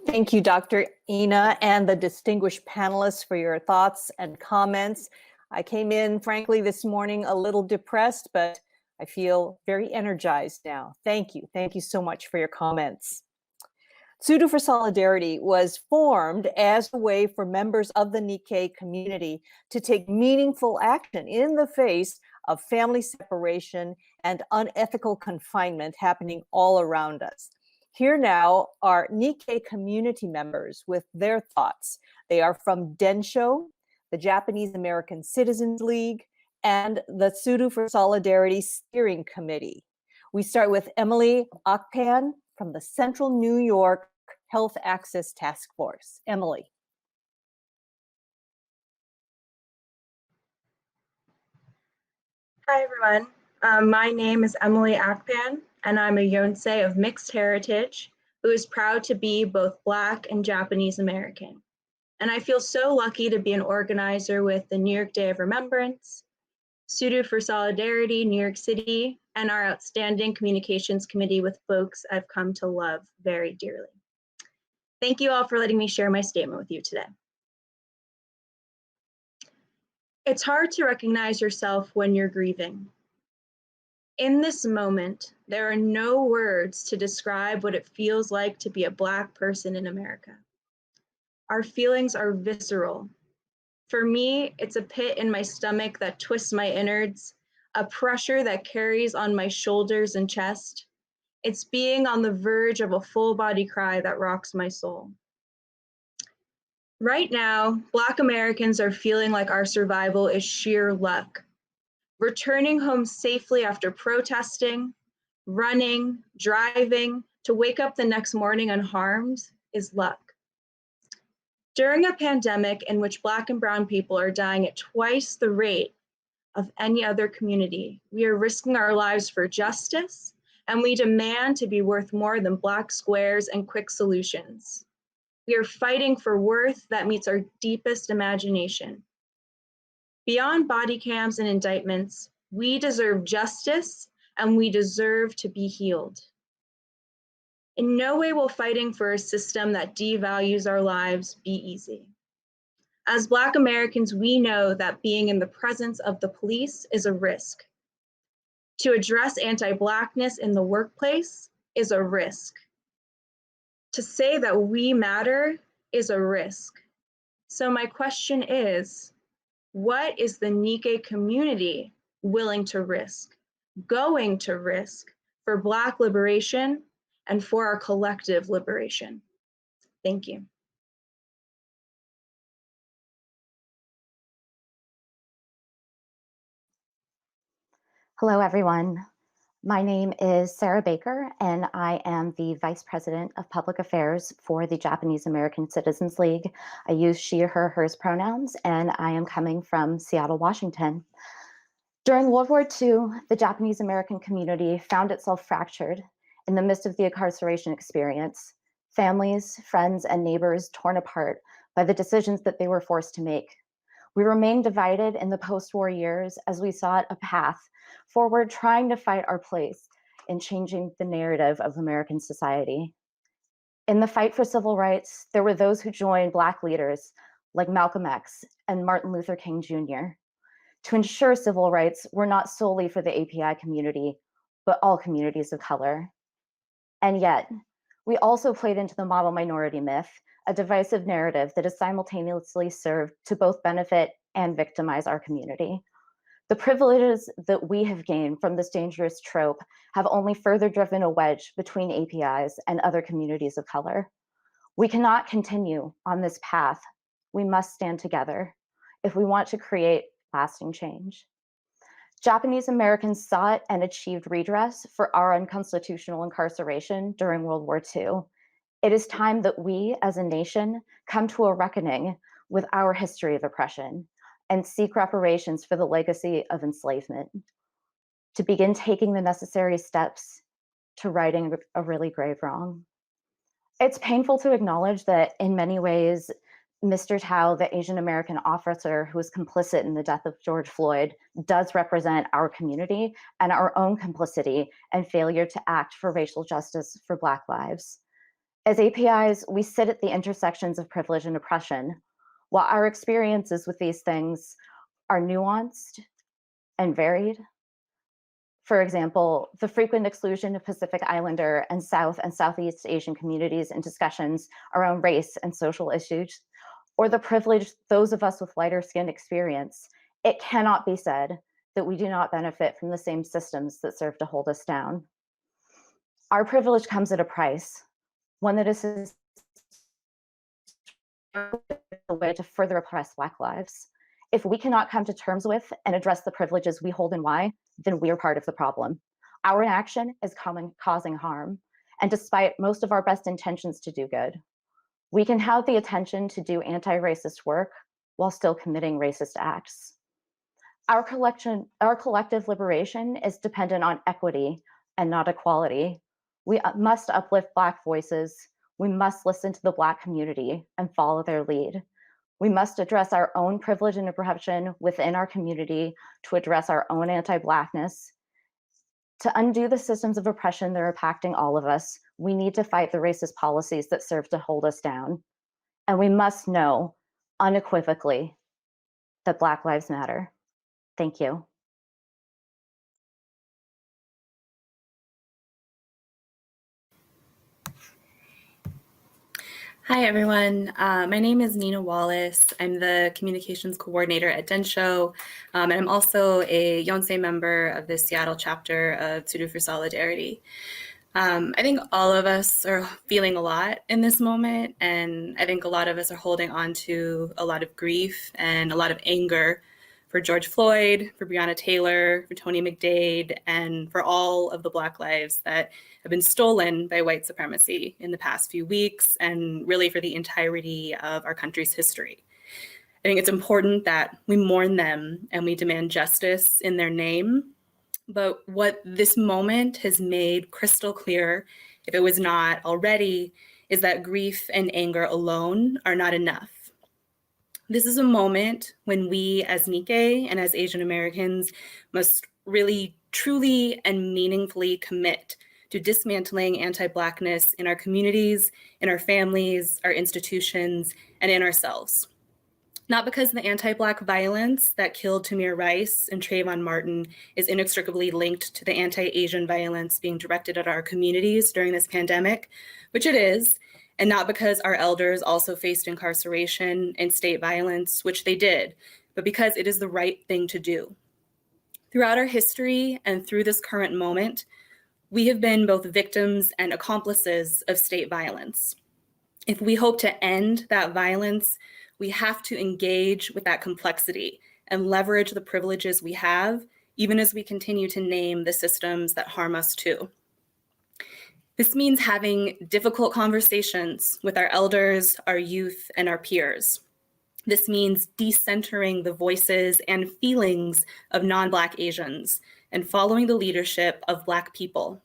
Thank you, Dr. Ina, and the distinguished panelists for your thoughts and comments. I came in, frankly, this morning a little depressed, but I feel very energized now. Thank you. Thank you so much for your comments. Tsuru for Solidarity was formed as a way for members of the Nikkei community to take meaningful action in the face of family separation and unethical confinement happening all around us. Here now are Nikkei community members with their thoughts. They are from Densho, the Japanese American Citizens League, and the Tsuru for Solidarity Steering Committee. We start with Emily Akpan from the Central New York Health Access Task Force. Emily. Hi, everyone. My name is Emily Akpan, and I'm a Yonsei of mixed heritage who is proud to be both Black and Japanese American. And I feel so lucky to be an organizer with the New York Day of Remembrance, Tsuru for Solidarity, New York City, and our outstanding communications committee with folks I've come to love very dearly. Thank you all for letting me share my statement with you today. It's hard to recognize yourself when you're grieving. In this moment, there are no words to describe what it feels like to be a Black person in America. Our feelings are visceral. For me, it's a pit in my stomach that twists my innards, a pressure that carries on my shoulders and chest. It's being on the verge of a full body cry that rocks my soul. Right now, Black Americans are feeling like our survival is sheer luck. Returning home safely after protesting, running, driving, to wake up the next morning unharmed is luck. During a pandemic in which Black and Brown people are dying at twice the rate of any other community, we are risking our lives for justice, and we demand to be worth more than Black squares and quick solutions. We are fighting for worth that meets our deepest imagination. Beyond body cams and indictments, we deserve justice and we deserve to be healed. In no way will fighting for a system that devalues our lives be easy. As Black Americans, we know that being in the presence of the police is a risk. To address anti-Blackness in the workplace is a risk. To say that we matter is a risk. So my question is, what is the Nikkei community willing to risk, going to risk for Black liberation and for our collective liberation? Thank you. Hello, everyone. My name is Sarah Baker, and I am the Vice President of Public Affairs for the Japanese American Citizens League. I use she, her, hers pronouns, and I am coming from Seattle, Washington. During World War II, the Japanese American community found itself fractured in the midst of the incarceration experience, families, friends, and neighbors torn apart by the decisions that they were forced to make. We remained divided in the post-war years as we sought a path forward, trying to fight our place in changing the narrative of American society. In the fight for civil rights, there were those who joined Black leaders like Malcolm X and Martin Luther King Jr. to ensure civil rights were not solely for the API community, but all communities of color. And yet, we also played into the model minority myth, a divisive narrative that has simultaneously served to both benefit and victimize our community. The privileges that we have gained from this dangerous trope have only further driven a wedge between APIs and other communities of color. We cannot continue on this path. We must stand together if we want to create lasting change. Japanese Americans sought and achieved redress for our unconstitutional incarceration during World War II. It is time that we as a nation come to a reckoning with our history of oppression and seek reparations for the legacy of enslavement, to begin taking the necessary steps to righting a really grave wrong. It's painful to acknowledge that in many ways, Mr. Tao, the Asian American officer who was complicit in the death of George Floyd, does represent our community and our own complicity and failure to act for racial justice for Black lives. As APIs, we sit at the intersections of privilege and oppression. While our experiences with these things are nuanced and varied, for example, the frequent exclusion of Pacific Islander and South and Southeast Asian communities in discussions around race and social issues, or the privilege those of us with lighter skin experience, it cannot be said that we do not benefit from the same systems that serve to hold us down. Our privilege comes at a price, one that is a way to further oppress Black lives. If we cannot come to terms with and address the privileges we hold and why, then we are part of the problem. Our inaction is causing harm, and despite most of our best intentions to do good, we can have the attention to do anti-racist work while still committing racist acts. Our collective liberation is dependent on equity and not equality. We must uplift Black voices. We must listen to the Black community and follow their lead. We must address our own privilege and oppression within our community to address our own anti-Blackness. To undo the systems of oppression that are impacting all of us, we need to fight the racist policies that serve to hold us down. And we must know unequivocally that Black lives matter. Thank you. Hi, everyone. My name is Nina Wallace. I'm the communications coordinator at Densho, and I'm also a Yonsei member of the Seattle chapter of Tsuru for Solidarity. I think all of us are feeling a lot in this moment, and I think a lot of us are holding on to a lot of grief and a lot of anger for George Floyd, for Breonna Taylor, for Tony McDade, and for all of the Black lives that have been stolen by white supremacy in the past few weeks, and really for the entirety of our country's history. I think it's important that we mourn them and we demand justice in their name. But what this moment has made crystal clear, if it was not already, is that grief and anger alone are not enough. This is a moment when we as Nikkei and as Asian Americans must really truly and meaningfully commit to dismantling anti-Blackness in our communities, in our families, our institutions, and in ourselves. Not because the anti-Black violence that killed Tamir Rice and Trayvon Martin is inextricably linked to the anti-Asian violence being directed at our communities during this pandemic, which it is, and not because our elders also faced incarceration and state violence, which they did, but because it is the right thing to do. Throughout our history and through this current moment, we have been both victims and accomplices of state violence. If we hope to end that violence, we have to engage with that complexity and leverage the privileges we have, even as we continue to name the systems that harm us too. This means having difficult conversations with our elders, our youth, and our peers. This means decentering the voices and feelings of non-Black Asians and following the leadership of Black people.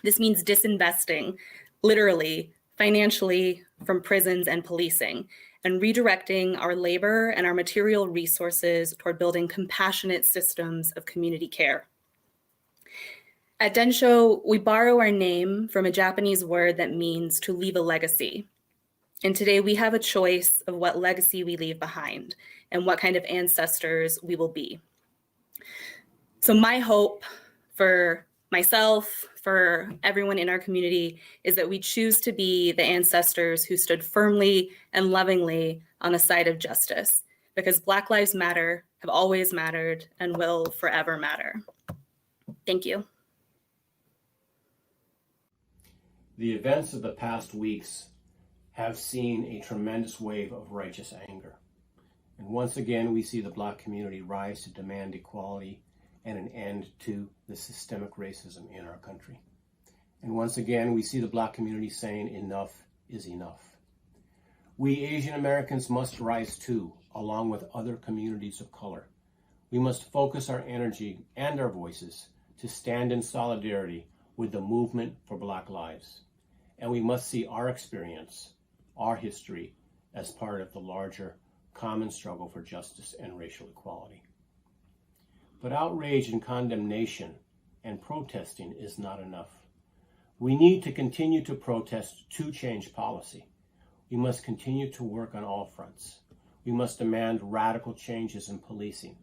This means disinvesting, literally, financially, from prisons and policing, and redirecting our labor and our material resources toward building compassionate systems of community care. At Densho, we borrow our name from a Japanese word that means to leave a legacy. And today we have a choice of what legacy we leave behind and what kind of ancestors we will be. So my hope for myself, for everyone in our community, is that we choose to be the ancestors who stood firmly and lovingly on the side of justice, because Black Lives Matter, have always mattered, and will forever matter. Thank you. The events of the past weeks have seen a tremendous wave of righteous anger. And once again, we see the Black community rise to demand equality and an end to the systemic racism in our country. And once again, we see the Black community saying enough is enough. We Asian Americans must rise too, along with other communities of color. We must focus our energy and our voices to stand in solidarity with the movement for Black lives. And we must see our experience, our history, as part of the larger common struggle for justice and racial equality. But outrage and condemnation and protesting is not enough. We need to continue to protest to change policy. We must continue to work on all fronts. We must demand radical changes in policing,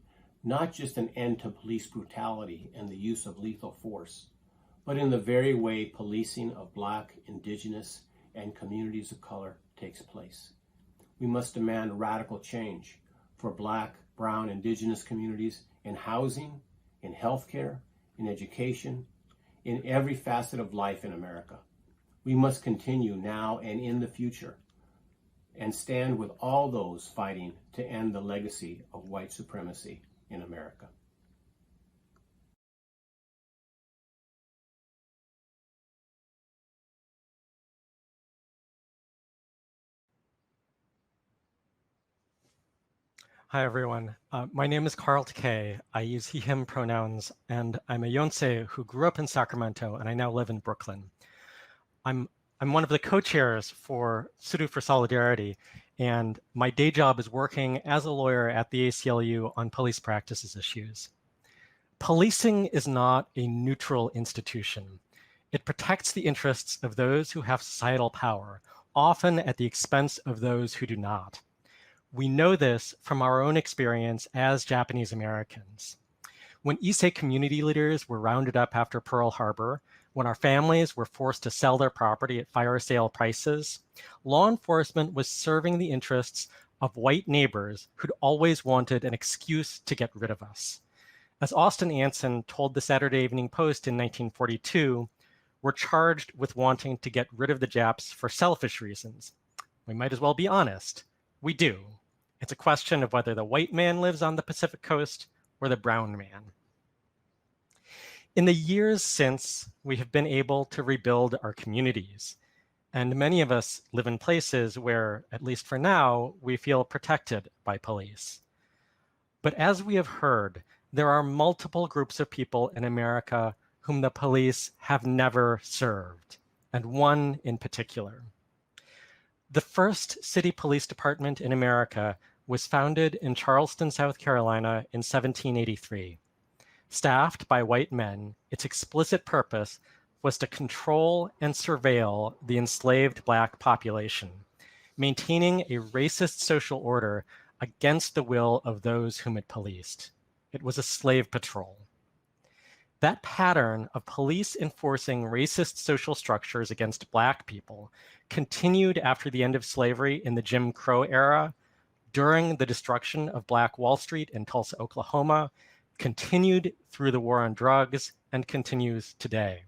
not just an end to police brutality and the use of lethal force, but in the very way policing of Black, Indigenous, and communities of color takes place. We must demand radical change for Black, Brown, Indigenous communities in housing, in healthcare, in education, in every facet of life in America. We must continue now and in the future and stand with all those fighting to end the legacy of white supremacy in America. Hi, everyone. My name is Carl Takei. I use he, him pronouns, and I'm a Yonsei who grew up in Sacramento, and I now live in Brooklyn. I'm one of the co-chairs for Tsuru for Solidarity, and my day job is working as a lawyer at the ACLU on police practices issues. Policing is not a neutral institution. It protects the interests of those who have societal power, often at the expense of those who do not. We know this from our own experience as Japanese Americans. When Issei community leaders were rounded up after Pearl Harbor, when our families were forced to sell their property at fire sale prices, law enforcement was serving the interests of white neighbors who'd always wanted an excuse to get rid of us. As Austin Anson told the Saturday Evening Post in 1942, we're charged with wanting to get rid of the Japs for selfish reasons. We might as well be honest. We do. It's a question of whether the white man lives on the Pacific coast or the brown man. In the years since, we have been able to rebuild our communities, and many of us live in places where, at least for now, we feel protected by police. But as we have heard, there are multiple groups of people in America whom the police have never served, and one in particular. The first city police department in America was founded in Charleston, South Carolina in 1783. Staffed by white men, its explicit purpose was to control and surveil the enslaved Black population, maintaining a racist social order against the will of those whom it policed. It was a slave patrol. That pattern of police enforcing racist social structures against Black people continued after the end of slavery in the Jim Crow era, during the destruction of Black Wall Street in Tulsa, Oklahoma, continued through the war on drugs, and continues today.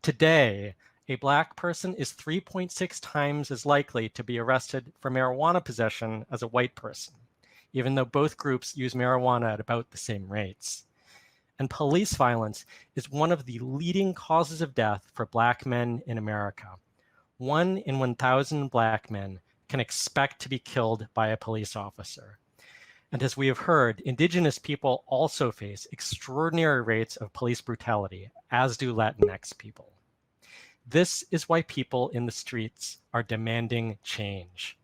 Today, a Black person is 3.6 times as likely to be arrested for marijuana possession as a white person, even though both groups use marijuana at about the same rates. And police violence is one of the leading causes of death for Black men in America. 1 in 1,000 Black men can expect to be killed by a police officer. And as we have heard, Indigenous people also face extraordinary rates of police brutality, as do Latinx people. This is why people in the streets are demanding change.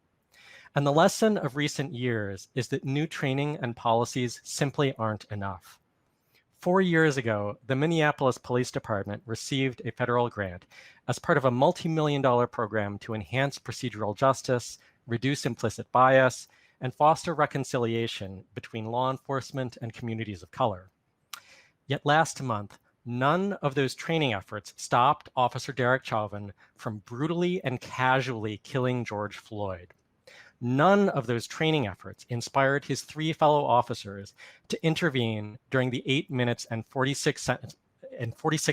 And the lesson of recent years is that new training and policies simply aren't enough. 4 years ago, the Minneapolis Police Department received a federal grant as part of a multi-million-dollar program to enhance procedural justice, reduce implicit bias, and foster reconciliation between law enforcement and communities of color. Yet last month, none of those training efforts stopped Officer Derek Chauvin from brutally and casually killing George Floyd. None of those training efforts inspired his 3 fellow officers to intervene during the 8 minutes and 46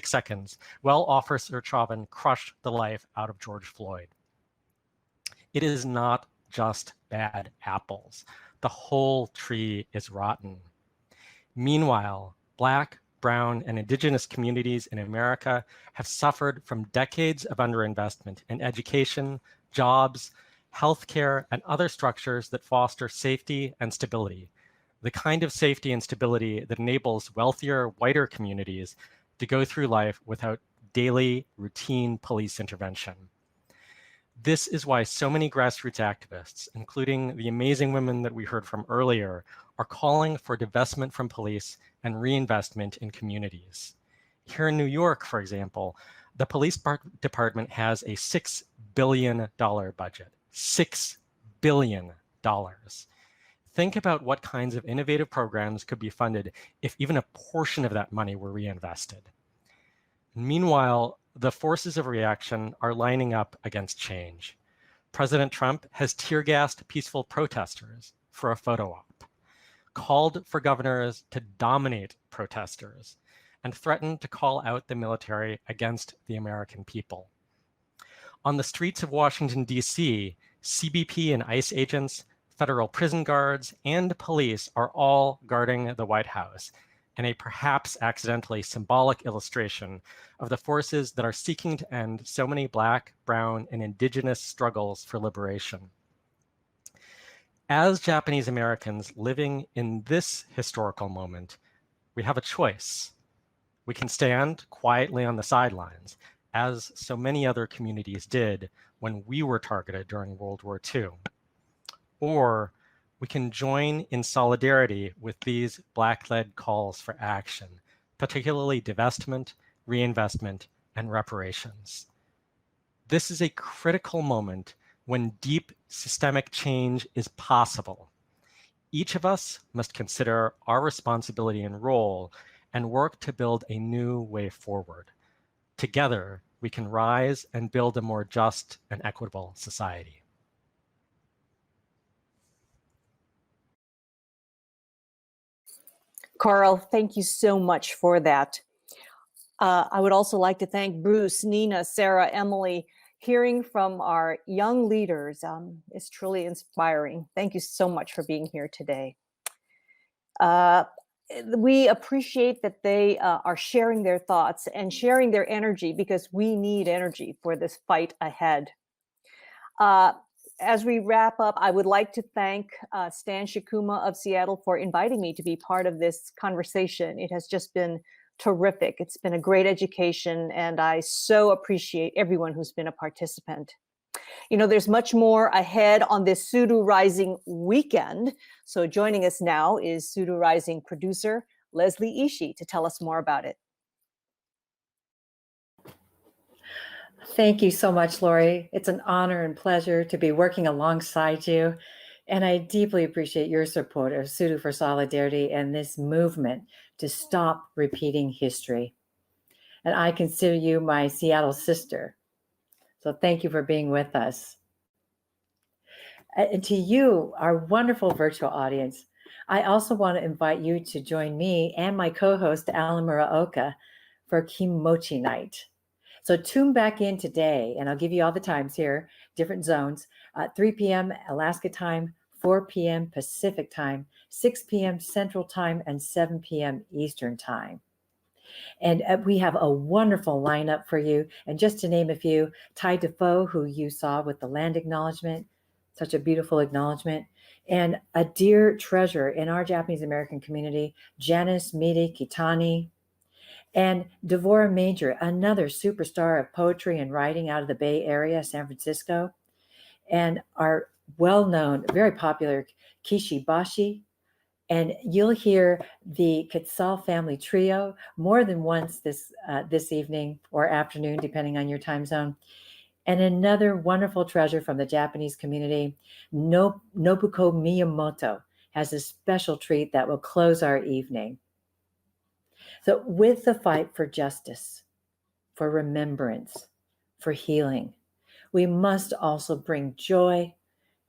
seconds while Officer Chauvin crushed the life out of George Floyd. It is not just bad apples. The whole tree is rotten. Meanwhile, Black, Brown, and Indigenous communities in America have suffered from decades of underinvestment in education, jobs, healthcare, and other structures that foster safety and stability, the kind of safety and stability that enables wealthier, whiter communities to go through life without daily, routine police intervention. This is why so many grassroots activists, including the amazing women that we heard from earlier, are calling for divestment from police and reinvestment in communities. Here in New York, for example, the police department has a $6 billion budget. $6 billion. Think about what kinds of innovative programs could be funded if even a portion of that money were reinvested. Meanwhile, the forces of reaction are lining up against change. President Trump has tear-gassed peaceful protesters for a photo op, called for governors to dominate protesters, and threatened to call out the military against the American people. On the streets of Washington, D.C., CBP and ICE agents, federal prison guards, and police are all guarding the White House in a perhaps accidentally symbolic illustration of the forces that are seeking to end so many Black, Brown, and Indigenous struggles for liberation. As Japanese Americans living in this historical moment, we have a choice. We can stand quietly on the sidelines, as so many other communities did when we were targeted during World War II. Or we can join in solidarity with these Black-led calls for action, particularly divestment, reinvestment, and reparations. This is a critical moment when deep systemic change is possible. Each of us must consider our responsibility and role and work to build a new way forward. Together, we can rise and build a more just and equitable society. Carl, thank you so much for that. I would also like to thank Bruce, Nina, Sarah, Emily. Hearing from our young leaders is truly inspiring. Thank you so much for being here today. We appreciate that they are sharing their thoughts and sharing their energy, because we need energy for this fight ahead. As we wrap up, I would like to thank Stan Shikuma of Seattle for inviting me to be part of this conversation. It has just been terrific. It's been a great education, and I so appreciate everyone who's been a participant. You know, there's much more ahead on this Tsuru Rising weekend. So joining us now is Tsuru Rising producer Leslie Ishii to tell us more about it. Thank you so much, Lori. It's an honor and pleasure to be working alongside you. And I deeply appreciate your support of Tsuru for Solidarity and this movement to stop repeating history. And I consider you my Seattle sister. So thank you for being with us. And to you, our wonderful virtual audience, I also want to invite you to join me and my co-host, Alan Muraoka, for Kimochi Night. So tune back in today, and I'll give you all the times here, different zones, 3 p.m. Alaska time, 4 p.m. Pacific time, 6 p.m. Central time, and 7 p.m. Eastern time. And we have a wonderful lineup for you. And just to name a few, Tai Defoe, who you saw with the land acknowledgement, such a beautiful acknowledgement, and a dear treasure in our Japanese American community, Janice Midi Kitani, And Devora Major, another superstar of poetry and writing out of the Bay Area, San Francisco. And our well-known, very popular Kishi Bashi. And you'll hear the Quetzal family trio more than once this evening or afternoon, depending on your time zone. And another wonderful treasure from the Japanese community, Nobuko Miyamoto, has a special treat that will close our evening. So with the fight for justice, for remembrance, for healing, we must also bring joy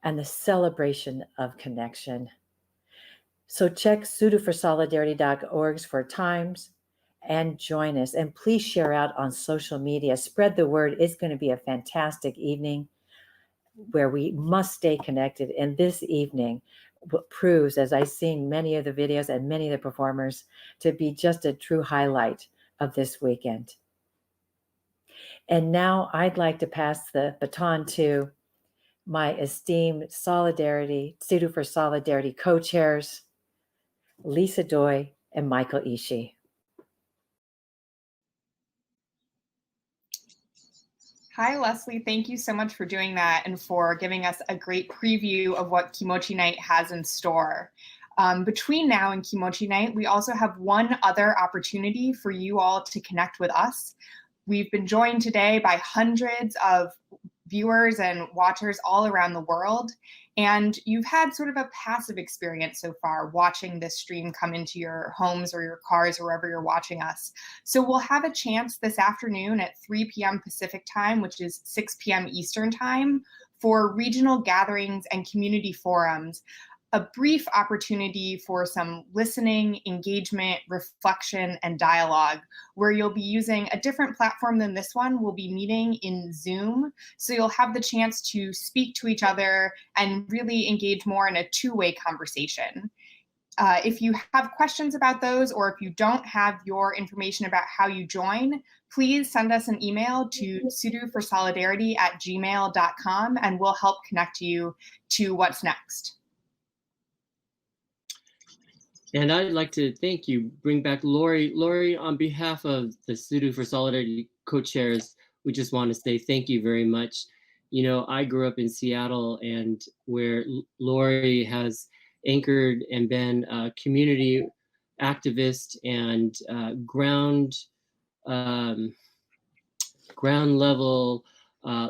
and the celebration of connection. So check sudoforsolidarity.org for times and join us. And please share out on social media. Spread the word. It's going to be a fantastic evening where we must stay connected. And this evening proves, as I've seen many of the videos and many of the performers, to be just a true highlight of this weekend. And now I'd like to pass the baton to my esteemed Tsuru for Solidarity co-chairs, Lisa Doi and Michael Ishii. Hi, Leslie. Thank you so much for doing that and for giving us a great preview of what Kimochi Night has in store. Between now and Kimochi Night, we also have one other opportunity for you all to connect with us. We've been joined today by hundreds of viewers and watchers all around the world, and you've had sort of a passive experience so far watching this stream come into your homes or your cars or wherever you're watching us. So we'll have a chance this afternoon at 3 p.m. Pacific time, which is 6 p.m. Eastern time, for regional gatherings and community forums, a brief opportunity for some listening, engagement, reflection, and dialogue, where you'll be using a different platform than this one. We'll be meeting in Zoom, so you'll have the chance to speak to each other and really engage more in a two-way conversation. If you have questions about those, or if you don't have your information about how you join, please send us an email to sudoforsolidarity@gmail.com, and we'll help connect you to what's next. And I'd like to thank you, bring back Lori. Lori, on behalf of the Tsuru for Solidarity co-chairs, we just want to say thank you very much. You know, I grew up in Seattle, and where Lori has anchored and been a community activist and ground level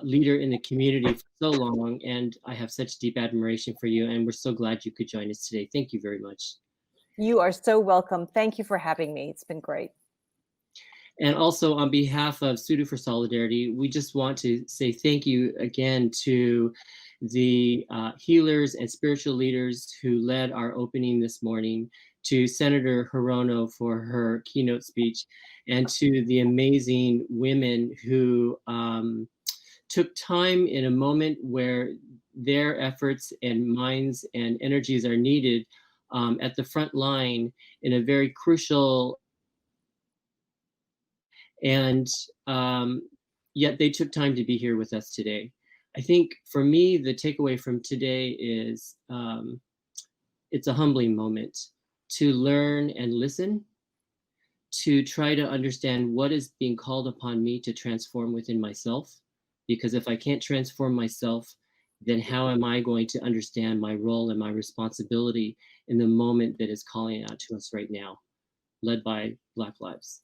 leader in the community for so long. And I have such deep admiration for you, and we're so glad you could join us today. Thank you very much. You are so welcome. Thank you for having me. It's been great. And also on behalf of Tsuru for Solidarity, we just want to say thank you again to the healers and spiritual leaders who led our opening this morning, to Senator Hirono for her keynote speech, and to the amazing women who took time in a moment where their efforts and minds and energies are needed at the front line in a very crucial, and yet they took time to be here with us today. I think for me, the takeaway from today is it's a humbling moment to learn and listen, to try to understand what is being called upon me to transform within myself. Because if I can't transform myself, then how am I going to understand my role and my responsibility in the moment that is calling out to us right now, led by Black Lives?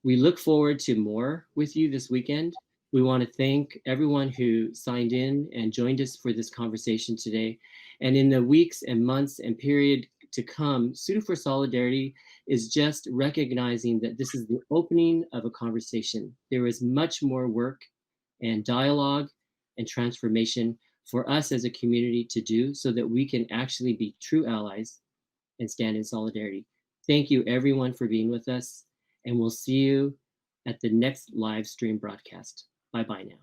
We look forward to more with you this weekend. We want to thank everyone who signed in and joined us for this conversation today. And in the weeks and months and period to come, Tsuru for Solidarity is just recognizing that this is the opening of a conversation. There is much more work and dialogue and transformation for us as a community to do, so that we can actually be true allies and stand in solidarity. Thank you everyone for being with us, and we'll see you at the next live stream broadcast. Bye-bye now.